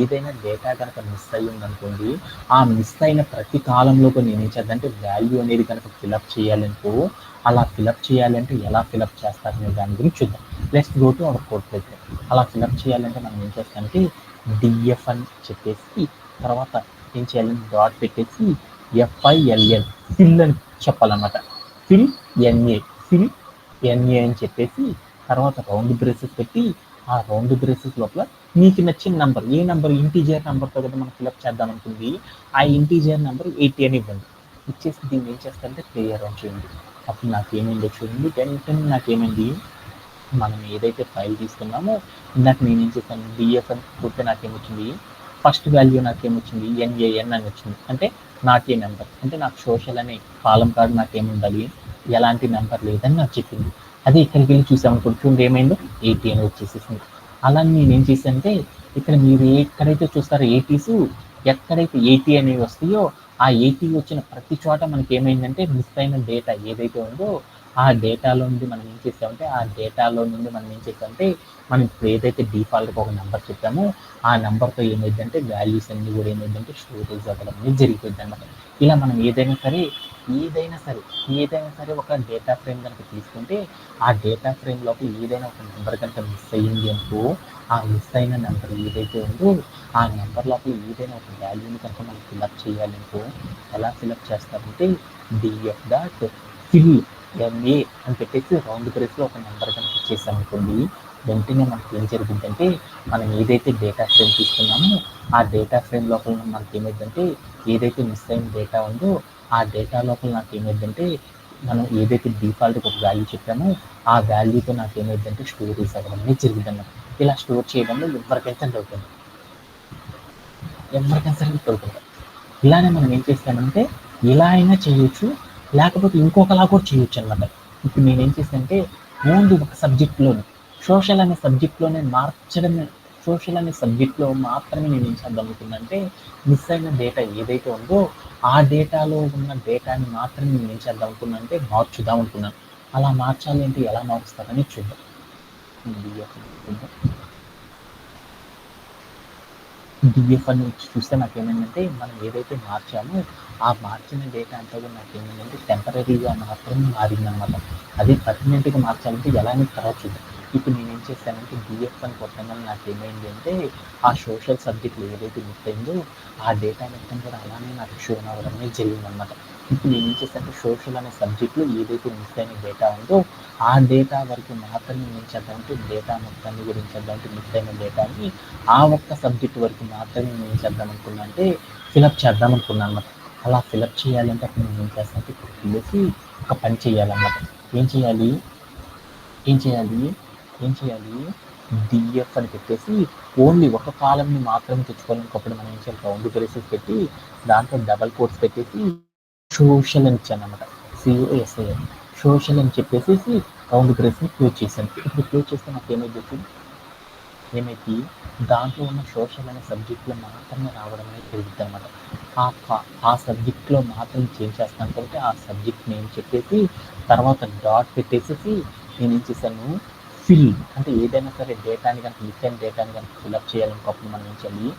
ఏదైనా డేటా కనుక మిస్ అయ్యింది అనుకోండి, ఆ మిస్ అయిన ప్రతి కాలంలోకి నేను ఏం చేద్దామంటే వాల్యూ అనేది కనుక ఫిలప్ చేయాలనుకో, అలా ఫిలప్ చేయాలంటే ఎలా ఫిలప్ చేస్తారనే దాని గురించి చూద్దాం. Let's go to our code place. అలా ఫిలప్ చేయాలంటే మనం ఏం చేస్తామంటే డిఎఫ్ అని చెప్పేసి తర్వాత ఏం చేయాలంటే డాట్ పెట్టేసి ఎఫ్ఐఎల్ఎల్ ఫిల్ అని చెప్పాలన్నమాట. ఫిల్ ఎన్ఏ అని చెప్పేసి తర్వాత రౌండ్ బ్రేసెస్ పెట్టి ఆ రౌండ్ బ్రేసెస్ లోపల మీకు నచ్చిన నంబర్, ఏ నంబర్ ఇంటీజర్ నెంబర్తో కదా మనం ఫిలప్ చేద్దాం అనుకుంది, ఆ ఇంటీజర్ నెంబర్ 80 అని ఇవ్వండి. ఇచ్చేసి దీన్ని ఏం చేస్తారంటే ప్లే అరౌండ్ చేయండి. అప్పుడు నాకేమైందో చూడండి, వెంటనే నాకేమైంది, మనం ఏదైతే ఫైల్ తీసుకున్నామో ఇందాక నేను ఏం చేశాను డిఎఫ్ అని కొడితే నాకేమొచ్చింది, ఫస్ట్ వాల్యూ నాకేమొచ్చింది ఎన్ఏఎన్ అని వచ్చింది. అంటే నాట్ ఏ నెంబర్, అంటే నాకు సోషల్ అనే కాలం కార్డు నాకేముండాలి, ఎలాంటి నెంబర్ లేదని నాకు చెప్పింది. అదే ఇక్కడికి వెళ్ళి చూసామనుకోండి, చూడండి ఏమైందో 80 అని వచ్చేసేసింది. అలా నేను ఏం చేశానంటే ఇక్కడ మీరు ఎక్కడైతే చూస్తారో 80s, ఎక్కడైతే 80 అనేవి వస్తాయో ఆ 80 వచ్చిన ప్రతి చోట మనకి ఏమైందంటే మిస్ అయిన డేటా ఏదైతే ఉందో ఆ డేటాలో నుండి మనం ఏం చేసామంటే మనం ఇప్పుడు ఏదైతే డిఫాల్ట్గా ఒక నెంబర్ చెప్పామో ఆ నెంబర్తో ఏమైందంటే వాల్యూస్ అన్ని కూడా ఏమైందంటే స్టోరేజ్ అవ్వడం అనేది జరిగిపోయింది అనమాట. ఇలా మనం ఏదైనా సరే ఒక డేటా ఫ్రేమ్ కనుక తీసుకుంటే ఆ డేటా ఫ్రేమ్ లోపల ఏదైనా ఒక నెంబర్ కనుక మిస్ అయ్యింది అనుకో, ఆ మిస్ అయిన నెంబర్ ఏదైతే ఉందో ఆ నెంబర్ లోపల ఏదైనా ఒక వాల్యూని కనుక మనం ఫిల్అప్ చేయాలనుకో ఎలా ఫిల్అప్ చేస్తారంటే డిఎఫ్ డాట్ ఫిల్ ఎంఏ అని పెట్టేసి రౌండ్ బ్రేస్లో ఒక నెంబర్ కనుక ఇచ్చేసామనుకోండి, వెంటనే మనకి ఏం జరుగుతుందంటే మనం ఏదైతే డేటా ఫ్రేమ్ తీసుకున్నామో ఆ డేటా ఫ్రేమ్ లోపల మనకి ఏమైందంటే ఏదైతే మిస్ అయిన డేటా ఉందో ఆ డేటా లోపల నాకు ఏమైందంటే మనం ఏదైతే డిఫాల్ట్గా ఒక వాల్యూ చెప్పామో ఆ వాల్యూతో నాకు ఏమైందంటే స్టోరేజ్ అవ్వడం అనేది జరిగిందన్నమాట. ఇలా స్టోర్ చేయడంలో ఎవరికైనా డౌట్ అవుతుంది. ఇలానే మనం ఏం చేస్తామంటే ఇలా అయినా చేయొచ్చు, లేకపోతే ఇంకొకలా కూడా చేయొచ్చు అనమాట. ఇప్పుడు నేనేం చేస్తానంటే ఓన్లీ ఒక సబ్జెక్ట్లోనే సోషల్ అనే సబ్జెక్ట్లో మాత్రమే నేను ఏం చేద్దాం అనుకున్నానంటే మిస్ అయిన డేటా ఏదైతే ఉందో ఆ డేటాలో ఉన్న డేటాని మాత్రమే నేను ఏం చేద్దాం అనుకున్నానంటే మార్చుదాం అనుకున్నాను. అలా మార్చాలి అంటే ఎలా మారుస్తారని చూద్దాం. డిఎఫ్ అని చూస్తే నాకేమైందంటే మనం ఏదైతే మార్చామో ఆ మార్చిన డేటా అంతా కూడా నాకేమైందంటే టెంపరీగా మాత్రమే మారిందనమాట. అది పర్మనెంట్గా మార్చాలంటే ఎలా అనేది తర్వాత చూద్దాం. ఇప్పుడు నేనేం చేశానంటే డిఎఫ్ అని కొట్టగానే నాకు ఏమైంది అంటే ఆ సోషల్ సబ్జెక్ట్లో ఏదైతే మిస్ అయిందో ఆ డేటా మొత్తం కూడా అలానే నాకు షో అవ్వడం అనేది జరిగిందనమాట. ఇప్పుడు నేనేం చేశానంటే సోషల్ అనే సబ్జెక్ట్లో ఏదైతే మిస్ అయిన డేటా ఉందో ఆ డేటా వరకు మాత్రమే ఏం చేద్దామంటే డేటా మొత్తాన్ని గురించి చేద్దామంటే మిస్ అయిన డేటాని ఆ ఒక్క సబ్జెక్ట్ వరకు మాత్రమే నేను ఏం చేద్దాం అనుకున్నా అంటే ఫిలప్ చేద్దాం అనుకున్నాను అనమాట. అలా ఫిలప్ చేయాలంటే అప్పుడు నేను ఏం చేస్తానంటే ఇక్కడికి వెళ్ళేసి ఒక పని చేయాలన్నమాట. ఏం చేయాలి ఏం చేయాలి ఏం చేయాలి డిఎఫ్ అని పెట్టేసి ఓన్లీ ఒక కాలంని మాత్రమే తెచ్చుకోవాలనుకోప్పుడు మనం ఏం చేయాలి రౌండ్ బ్రేసెస్ పెట్టి దాంట్లో డబల్ కోట్స్ పెట్టేసి సోషల్ అని ఇచ్చాను అనమాట. సిఓఎస్ఐఎల్ సోషల్ అని చెప్పేసి రౌండ్ బ్రేస్ని క్లోజ్ చేశాను. ఇప్పుడు క్లోజ్ చేస్తే నాకు ఏమైతే దాంట్లో ఉన్న సోషల్ అనే సబ్జెక్ట్లో మాత్రమే రావడం అనేది జరుగుతుంది అనమాట. ఆ సబ్జెక్ట్లో మాత్రం చేంజ్ చేస్తాను కాబట్టి ఆ సబ్జెక్ట్ నేమ్ చెప్పేసి తర్వాత డాట్ పెట్టేసి నేను ఏం చేశాను ఫిల్ అంటే ఏదైనా సరే డేటాని కనుక మిస్ అయిన డేటాని కనుక ఫిల్అప్ చేయాలనుకోప్పుడు మనం ఏం చేయాలి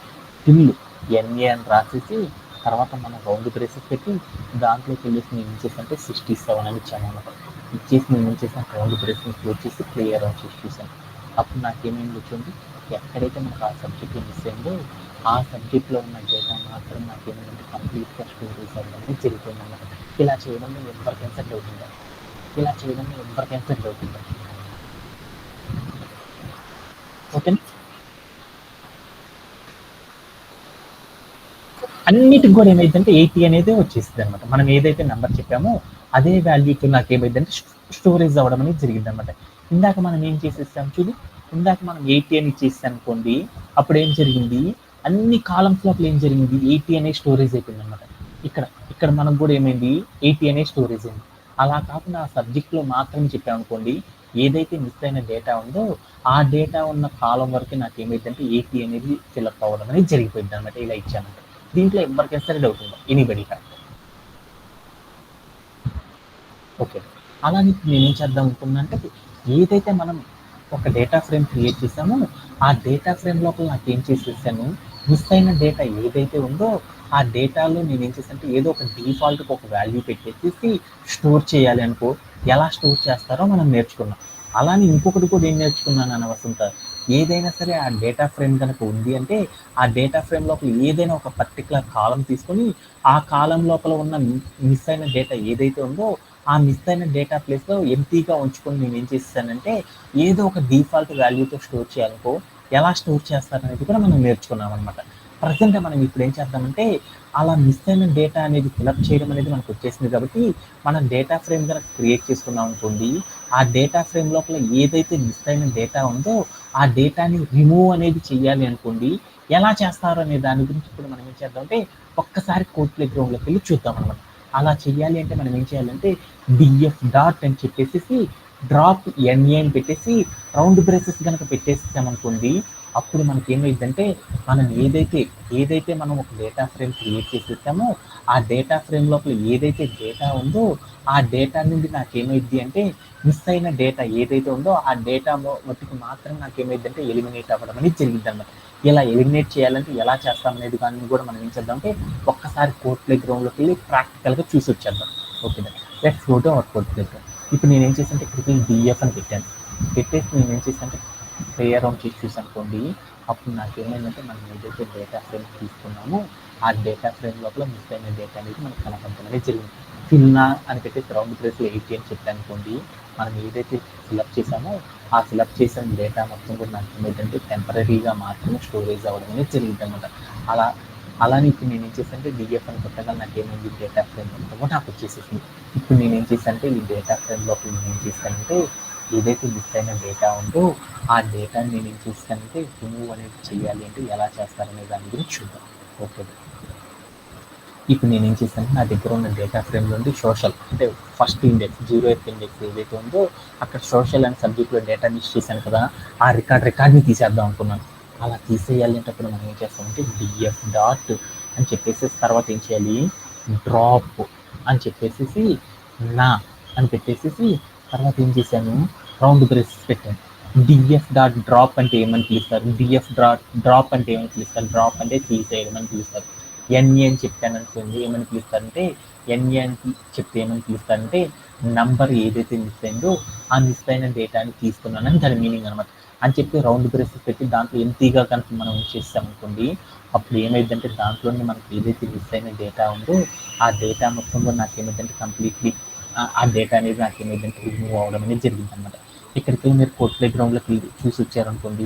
ఫిల్ ఎన్ఏ అని రాసేసి తర్వాత మనం రౌండ్ బ్రేసెస్ పెట్టి దాంట్లోకి వెళ్ళేసి నేను ఏం చేశానంటే 67 అని ఇచ్చాను అనమాట. ఇచ్చేసి నేను ఏం చేశాను రౌండ్ బ్రేసెస్ క్లోజ్ చేసి క్లియర్ అని చేసి చూశాను. అప్పుడు నాకేమైంది వచ్చింది ఎక్కడైతే మనకు ఆ సబ్జెక్ట్లో మిస్ అయిందో ఆ సబ్జెక్ట్లో ఉన్న డేటా మాత్రం నాకేమైందంటే కంప్లీట్గా స్టోరేజ్ అవ్వడం జరిగిపోయిందన్నమాట. ఇలా చేయడంలో ఎవరికైనా సెట్ అవుతుందా ఓకే అన్నిటికి కూడా ఏమైందంటే 80 అనేది వచ్చేసింది అనమాట. మనం ఏదైతే నెంబర్ చెప్పామో అదే వాల్యూతో నాకు ఏమైందంటే స్టోరేజ్ అవ్వడం అనేది జరిగింది అనమాట. ఇందాక మనం ఏం చేసేసాం చూడు ఇందాక మనం 80 అని ఇచ్చేసాం అనుకోండి అప్పుడు ఏం జరిగింది అన్ని కాలమ్స్ లోపల ఏం జరిగింది 80 అనే స్టోరేజ్ అయిపోయింది అనమాట. ఇక్కడ మనకు కూడా ఏమైంది 80 అనే స్టోరేజ్ అయింది. అలా కాకుండా ఆ సబ్జెక్ట్లో మాత్రమే చెప్పామనుకోండి ఏదైతే మిస్ అయిన డేటా ఉందో ఆ డేటా ఉన్న కాలం వరకు నాకు ఏమైందంటే 80 అనేది ఫిల్అప్ అవ్వడం అనేది జరిగిపోయింది అనమాట. ఇలా ఇచ్చానంటే దీంట్లో ఎవరికైనా సరే డౌట్ ఉందా ఎనీబడి ఓకే. అలానే నేనేం చేద్దాం అనుకున్నా అంటే ఏదైతే మనం ఒక డేటా ఫ్రేమ్ క్రియేట్ చేసామో ఆ డేటా ఫ్రేమ్ లోపల నాకు ఏం చేసేసాను మిస్ అయిన డేటా ఏదైతే ఉందో ఆ డేటాలో నేను ఏం చేశానంటే ఏదో ఒక డిఫాల్ట్కి ఒక వాల్యూ పెట్టేసి స్టోర్ చేయాలి అనుకో ఎలా స్టోర్ చేస్తారో మనం నేర్చుకున్నాం. అలానే ఇంకొకటి కూడా ఏం నేర్చుకున్నాను అన్న వసంత ఏదైనా సరే ఆ డేటా ఫ్రేమ్ కనుక ఉంది అంటే ఆ డేటా ఫ్రేమ్ లోపల ఏదైనా ఒక పర్టికులర్ కాలం తీసుకొని ఆ కాలం లోపల ఉన్న మిస్ అయిన డేటా ఏదైతే ఉందో ఆ మిస్ అయిన డేటా ప్లేస్లో ఎంటీగా ఉంచుకొని నేను ఏం చేస్తానంటే ఏదో ఒక డిఫాల్ట్ వాల్యూతో స్టోర్ చేయాలనుకో ఎలా స్టోర్ చేస్తారనేది కూడా మనం నేర్చుకున్నాం అనమాట. ప్రజెంట్ మనం ఇప్పుడు ఏం చేద్దామంటే అలా మిస్ అయిన డేటా అనేది ఫిలప్ చేయడం అనేది మనకు వచ్చేసింది కాబట్టి మనం డేటా ఫ్రేమ్ కనుక క్రియేట్ చేసుకున్నాం అనుకోండి ఆ డేటా ఫ్రేమ్ లోపల ఏదైతే మిస్ అయిన డేటా ఉందో ఆ డేటాని రిమూవ్ అనేది చేయాలి అనుకోండి ఎలా చేస్తారు అనే దాని గురించి ఇప్పుడు మనం ఏం చేద్దామంటే ఒక్కసారి కోడ్ ప్లే గ్రౌండ్లోకి వెళ్ళి చూద్దాం అనమాట. అలా చేయాలి అంటే మనం ఏం చేయాలంటే డిఎఫ్ డాట్ అని చెప్పేసి డ్రాప్ ఎన్ఏ అని పెట్టేసి రౌండ్ బ్రేసెస్ కనుక పెట్టేసామనుకోండి అప్పుడు మనకి ఏమైందంటే మనం ఏదైతే మనం ఒక డేటా ఫ్రేమ్ క్రియేట్ చేసేసామో ఆ డేటా ఫ్రేమ్ లోపల ఏదైతే డేటా ఉందో ఆ డేటా నుండి నాకేమైంది అంటే మిస్ అయిన డేటా ఏదైతే ఉందో ఆ డేటా మట్టుకు మాత్రం నాకేమైందంటే ఎలిమినేట్ అవ్వడం అనేది జరిగింది అన్నమాట. ఇలా ఎలిమినేట్ చేయాలంటే ఎలా చేస్తాం అనేది కానీ కూడా మనం ఏం చేద్దామంటే ఒక్కసారి కోడ్ ప్లే గ్రౌండ్లోకి వెళ్ళి ప్రాక్టికల్గా చూసి వచ్చేద్దాం. Okay let's go to our code play ground. ఇప్పుడు నేను ఏం చేశానంటే ఇక్కడికి డిఎఫ్ అని పెట్టేసి నేను ఏం చేశానంటే ప్లే అరౌండ్ చేసి చూసానుకోండి అప్పుడు నాకు ఏమైందంటే మనం ఏదైతే డేటా ఫ్రేమ్ తీసుకున్నామో ఆ డేటా ఫ్రేమ్ లోపల మిస్ అయిన డేటా అనేది మనకు కనపడటం అనేది జరిగింది. ఫిల్నా అని పెట్టేసి రౌండ్ బ్రేస్లో 80 అని చెప్పానుకోండి మనం ఏదైతే ఫిల్అప్ చేసామో ఆ ఫిల్అప్ చేసిన డేటా మొత్తం కూడా నాకు ఏమైందంటే టెంపరీగా మాత్రమే స్టోరేజ్ అవ్వడం అనేది జరిగింది అనమాట. అలానే ఇప్పుడు నేను ఏం చేశానంటే డిఎఫ్ అని కొత్తగా నాకు ఏమైంది డేటా ఫ్రేమ్ మొత్తం కూడా నాకు వచ్చేసేసింది. ఇప్పుడు నేను ఏం చేశానంటే ఈ డేటా ఫ్రేమ్ లోపల నేను ఏం చేశానంటే ఏదైతే మిస్ అయిన డేటా ఉందో ఆ డేటాని నేను ఏం చేస్తానంటే రిమూవ్ అనేది చేయాలి అంటే ఎలా చేస్తారనే దాని గురించి చూద్దాం. ఓకే ఇప్పుడు నేను ఏం చేశాను నా దగ్గర ఉన్న డేటా ఫ్రేమ్ నుండి సోషల్ అంటే ఫస్ట్ ఇండెక్స్ 0th ఇండెక్స్ ఏదైతే ఉందో అక్కడ సోషల్ అనే సబ్జెక్ట్లో డేటా మిస్ చేశాను కదా ఆ రికార్డ్ని తీసేద్దాం అనుకున్నాను. అలా తీసేయాలి అంటే అప్పుడు మనం ఏం చేస్తామంటే డిఎఫ్ డాట్ అని చెప్పేసి తర్వాత ఏం చేయాలి డ్రాప్ అని చెప్పేసి నా అని పెట్టేసి తర్వాత ఏం చేశాను రౌండ్ బ్రేసెస్ పెట్టాను. డిఎఫ్ డాట్ డ్రాప్ అంటే ఏమని పిలుస్తారు డ్రాప్ అంటే ఏమని పిలుస్తారు డ్రాప్ అంటే తీసేయడం అని పిలుస్తారు. ఎన్ఏ అని చెప్పాను అనుకోండి, ఏమని పిలుస్తారంటే ఎన్ఏ అని చెప్తే ఏమని పిలుస్తారంటే నంబర్ ఏదైతే మిస్ అయిందో ఆ మిస్ అయిన డేటాని తీసుకున్నానని దాని మీనింగ్ అనమాట. అని చెప్పి రౌండ్ బ్రేసెస్ పెట్టి దాంట్లో ఎంటీగా కనుక మనం చేస్తాం అనుకోండి, అప్పుడు ఏమైందంటే దాంట్లోనే మనకి ఏదైతే మిస్ అయిన డేటా ఉందో ఆ డేటా మొత్తం కూడా నాకు ఏమైందంటే కంప్లీట్లీ ఆ డేటా అనేది నాకు ఏమైందంటే రిమూవ్ అవ్వడం అనేది జరిగింది అనమాట. ఇక్కడికి మీరు కోడ్ ప్లే గ్రౌండ్లోకి చూసి వచ్చారనుకోండి,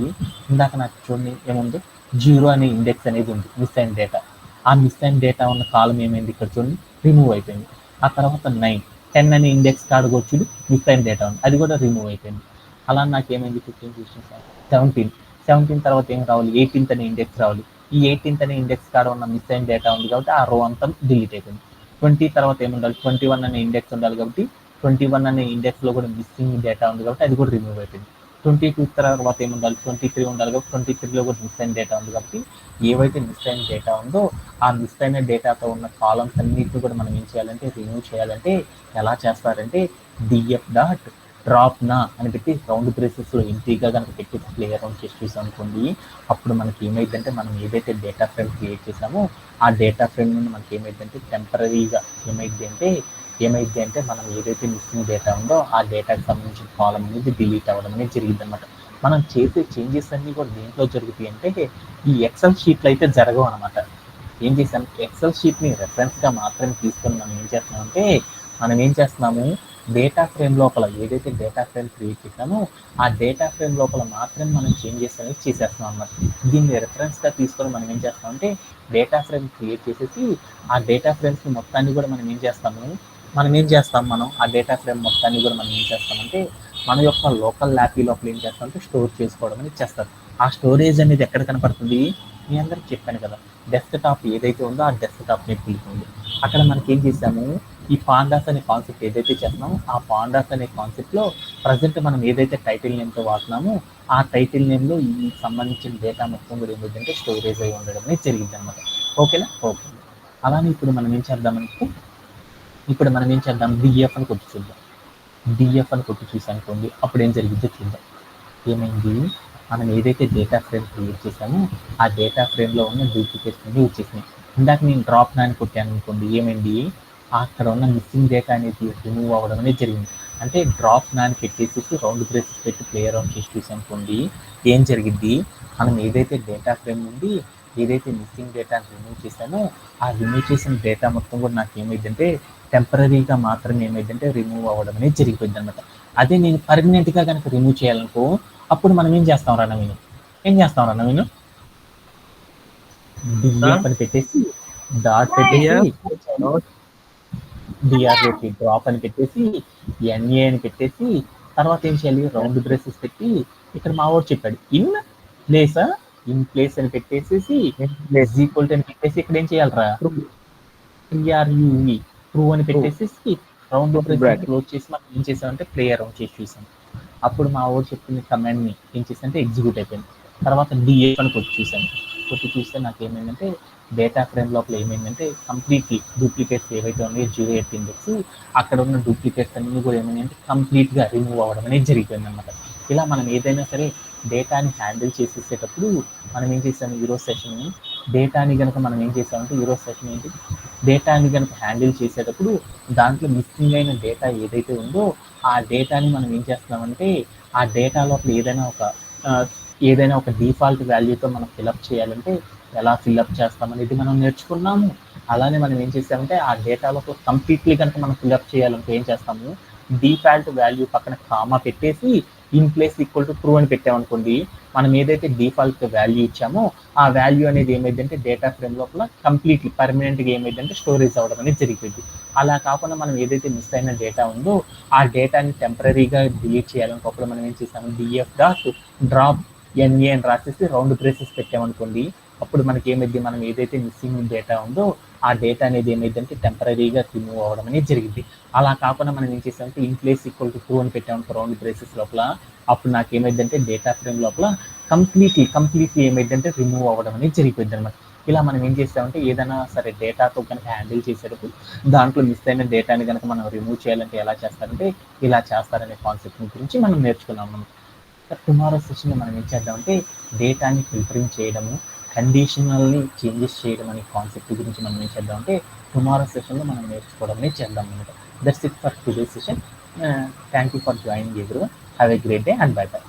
ఇందాక నాకు చూడండి ఏముంది, 0 అనే ఇండెక్స్ అనేది ఉంది మిస్ అయిన డేటా. ఆ మిస్ అయిన డేటా ఉన్న కాలం ఏమైంది ఇక్కడ చూడండి, రిమూవ్ అయిపోయింది. ఆ తర్వాత 9, 10 అనే ఇండెక్స్ కాడికి వచ్చి మిస్ అయిన డేటా ఉంది, అది కూడా రిమూవ్ అయిపోయింది. అలా నాకు ఏమైంది 15, 16, 17, 17 తర్వాత ఏం రావాలి, 18th అనే ఇండెక్స్ రావాలి. ఈ 18th అనే ఇండెక్స్ కాడ ఉన్న మిస్ అయిన డేటా ఉంది కాబట్టి ఆ రో అంతా డిలీట్ అయిపోయింది. 20 తర్వాత ఏముండాలి, 21 అనే ఇండెక్స్ ఉండాలి కాబట్టి 21 అనే ఇండెక్స్లో కూడా మిస్సింగ్ డేటా ఉంది కాబట్టి అది కూడా రిమూవ్ అయిపోయింది. 22 తర్వాత ఏముండాలి, 23 ఉండాలి కాబట్టి 23లో కూడా మిస్ అయిన డేటా ఉంది కాబట్టి ఏవైతే మిస్ అయిన డేటా ఉందో ఆ మిస్ అయిన డేటాతో ఉన్న కాలమ్స్ అన్నిటిని కూడా మనం ఏం చేయాలంటే రిమూవ్ చేయాలంటే ఎలా చేస్తారంటే డిఎఫ్ డాట్ డ్రాప్ నా అని పెట్టి రౌండ్ బ్రేసెస్లో ఎంట్రీగా కనుక పెట్టి ప్లే అరౌండ్ చేసి చూసాం అనుకోండి, అప్పుడు మనకి ఏమైందంటే మనం ఏదైతే డేటా ఫ్రేమ్ క్రియేట్ చేసామో ఆ డేటా ఫ్రేమ్ నుండి మనకి ఏమైందంటే టెంపరీగా ఏమైంది అంటే మనం ఏదైతే మిస్సింగ్ డేటా ఉందో ఆ డేటాకి సంబంధించిన కాలం అనేది డిలీట్ అవ్వడం అనేది జరిగింది అనమాట. మనం చేసే చేంజెస్ అన్నీ కూడా దేంట్లో జరుగుతాయి అంటే ఈ ఎక్సెల్ షీట్లు అయితే జరగవు అనమాట. ఏం చేసాం, ఎక్సెల్ షీట్ని రెఫరెన్స్గా మాత్రమే తీసుకొని మనం ఏం చేస్తున్నాము డేటా ఫ్రేమ్ లోపల ఏదైతే డేటా ఫ్రేమ్ క్రియేట్ చేసామో ఆ డేటా ఫ్రేమ్ లోపల మాత్రమే మనం చేంజెస్ అనేది చేసేస్తున్నాం అన్నమాట. దీన్ని రెఫరెన్స్గా తీసుకొని మనం ఏం చేస్తామంటే డేటా ఫ్రేమ్ క్రియేట్ చేసేసి ఆ డేటా ఫ్రేమ్స్ మొత్తాన్ని కూడా మనం ఆ డేటా ఫ్రేమ్ మొత్తాన్ని కూడా మనం ఏం చేస్తామంటే మన యొక్క లోకల్ ల్యాపీ లోపల ఏం చేస్తామంటే స్టోర్ చేసుకోవడం అనేది చేస్తారు. ఆ స్టోరేజ్ అనేది ఎక్కడ కనపడుతుంది, మీ అందరికి చెప్పాను కదా, డెస్క్టాప్ ఏదైతే ఉందో ఆ డెస్క్టాప్ మీద వెళ్తుంది. అక్కడ మనకి ఏం చేసాము, ఈ పాండాస్ అనే కాన్సెప్ట్ ఏదైతే చేస్తున్నామో ఆ పాండాస్ అనే కాన్సెప్ట్లో ప్రజెంట్ మనం ఏదైతే టైటిల్ నేమ్తో వాడుతున్నామో ఆ టైటిల్ నేమ్లో ఈ సంబంధించిన డేటా మొత్తం కూడా ఏమిటంటే స్టోరేజ్ అయి ఉండడం అనేది జరిగింది అనమాట. ఓకేనా, ఓకే. అలానే ఇప్పుడు మనం ఏం చేద్దాం, డిఎఫ్ అని కొట్టి చూద్దాం. డిఎఫ్ అని కొట్టి చూసానుకోండి, అప్పుడు ఏం జరిగిందో చూద్దాం. ఏమైంది, మనం ఏదైతే డేటా ఫ్రేమ్ క్రియేట్ చేసామో ఆ డేటా ఫ్రేమ్లో ఉన్న డూప్లికేట్స్ అనేది వచ్చేసినాయి. ఇందాక నేను డ్రాప్ నాని కొట్టాను అనుకోండి, ఏమైంది అక్కడ ఉన్న మిస్సింగ్ డేటా అనేది రిమూవ్ అవ్వడం అనేది జరిగింది. అంటే డ్రాప్ నాని పెట్టేసి రౌండ్ బ్రేసెస్ పెట్టి ప్లే అరౌండ్ చేసి చూసానుకోండి, ఏం జరిగింది, మనం ఏదైతే డేటా ఫ్రేమ్ నుండి ఏదైతే మిస్సింగ్ డేటాని రిమూవ్ చేశానో ఆ రిమూవ్ చేసిన డేటా మొత్తం కూడా నాకు ఏమైందంటే టెంపరీగా మాత్రమే ఏమైందంటే రిమూవ్ అవ్వడం అనేది జరిగిపోయింది అనమాట. అదే నేను పర్మనెంట్గా కనుక రిమూవ్ చేయాలనుకో అప్పుడు మనం ఏం చేస్తాం రా నవీన్, డిఎఫ్ అని పెట్టేసి డాట్ పెట్టేసి డిఆర్ఓకి డ్రాప్ అని పెట్టేసి ఎన్ఏ అని పెట్టేసి తర్వాత ఏం చేయాలి, రౌండ్ బ్రేసెస్ పెట్టి ఇక్కడ మా వాడు చెప్పాడు ఇన్ ప్లేస్ అని పెట్టేసేసి ఈక్వల్ టు అని పెట్టేసి ఇక్కడ ఏం చేయాలరా టిఆర్యుఈ ట్రూ అని పెట్టేసి రౌండ్ బ్రేసెస్ క్లోజ్ చేసి మనం ఏం చేసామంటే ప్లే అరౌండ్ చేసి చూసాం. అప్పుడు మా వాడు చెప్పిన కమాండ్ని ఏం చేసామంటే ఎగ్జిక్యూట్ అయిపోయింది. తర్వాత డిఎఫ్ అని కొట్టి చూస్తే నాకు ఏమైందంటే డేటా ఫ్రేమ్ లోపల ఏమైందంటే కంప్లీట్లీ డూప్లికేట్స్ ఏవైతే ఉన్నాయో 08 ఇండెక్స్ అక్కడ ఉన్న డూప్లికేట్స్ అన్నీ కూడా ఏమైందంటే కంప్లీట్గా రిమూవ్ అవ్వడం అనేది జరిగిపోయింది అనమాట. ఇలా మనం ఏదైనా సరే డేటాని హ్యాండిల్ చేసేటప్పుడు మనం ఏం చేసాము ఈరోజు సెషన్ డేటాని కనుక మనం ఏం చేసామంటే ఈరోజు సెషన్ ఏంటి, డేటాని కనుక హ్యాండిల్ చేసేటప్పుడు దాంట్లో మిస్సింగ్ అయిన డేటా ఏదైతే ఉందో ఆ డేటాని మనం ఏం చేస్తున్నామంటే ఆ డేటా లోపల ఏదైనా ఒక డిఫాల్ట్ వాల్యూతో మనం ఫిలప్ చేయాలంటే ఎలా ఫిల్అప్ చేస్తామనేది మనం నేర్చుకున్నాము. అలానే మనం ఏం చేసామంటే ఆ డేటాలో కంప్లీట్లీ కనుక మనం ఫిల్అప్ చేయాలంటే ఏం చేస్తాము, డిఫాల్ట్ వాల్యూ పక్కన కామా పెట్టేసి in place equal to true అని పెట్టామనుకోండి, మనం ఏదైతే డిఫాల్ట్ వాల్యూ ఇచ్చామో ఆ వాల్యూ అనేది ఏమైందంటే డేటా ఫ్రేమ్ లోపల కంప్లీట్లీ పర్మనెంట్గా ఏమైందంటే స్టోరేజ్ అవ్వడం అనేది జరిగింది. అలా కాకుండా మనం ఏదైతే మిస్ అయిన డేటా ఉందో ఆ డేటాని టెంపరీగా డిలీట్ చేయాలనుకోప్పుడు మనం ఏం చేసాము, డిఎఫ్ డాట్ డ్రాప్ ఎన్ఏ అని రాసేసి రౌండ్ బ్రేసెస్ పెట్టామనుకోండి, అప్పుడు మనకి ఏమైంది, మనం ఏదైతే మిస్సింగ్ డేటా ఉందో ఆ డేటా అనేది ఏమైందంటే టెంపరీగా రిమూవ్ అవ్వడం అనేది జరిగింది. అలా కాకుండా మనం ఏం చేసామంటే in place equal to true అని పెట్టామనుకో రౌండ్ బ్రేసెస్ లోపల, అప్పుడు నాకు ఏమైందంటే డేటా ఫ్రేమ్ లోపల కంప్లీట్లీ ఏమైందంటే రిమూవ్ అవ్వడం అనేది జరిగిపోయింది అనమాట. ఇలా మనం ఏం చేస్తామంటే ఏదైనా సరే డేటాతో కనుక హ్యాండిల్ చేసేటప్పుడు దాంట్లో మిస్ అయిన డేటాని కనుక మనం రిమూవ్ చేయాలంటే ఎలా చేస్తారంటే ఇలా చేస్తారనే కాన్సెప్ట్ గురించి మనం నేర్చుకున్నాం. టుమారో సెషన్లో మనం ఏం చేద్దామంటే డేటాని ఫిల్టరింగ్ చేయడము, కండిషనల్ని చేంజెస్ చేయడం అనే కాన్సెప్ట్ గురించి మనం ఏం చేద్దాం అంటే టుమారో సెషన్లో మనం నేర్చుకోవడం చేద్దాం అనమాట. That's it for today session. Thank you for joining everyone. Have a great day and by by.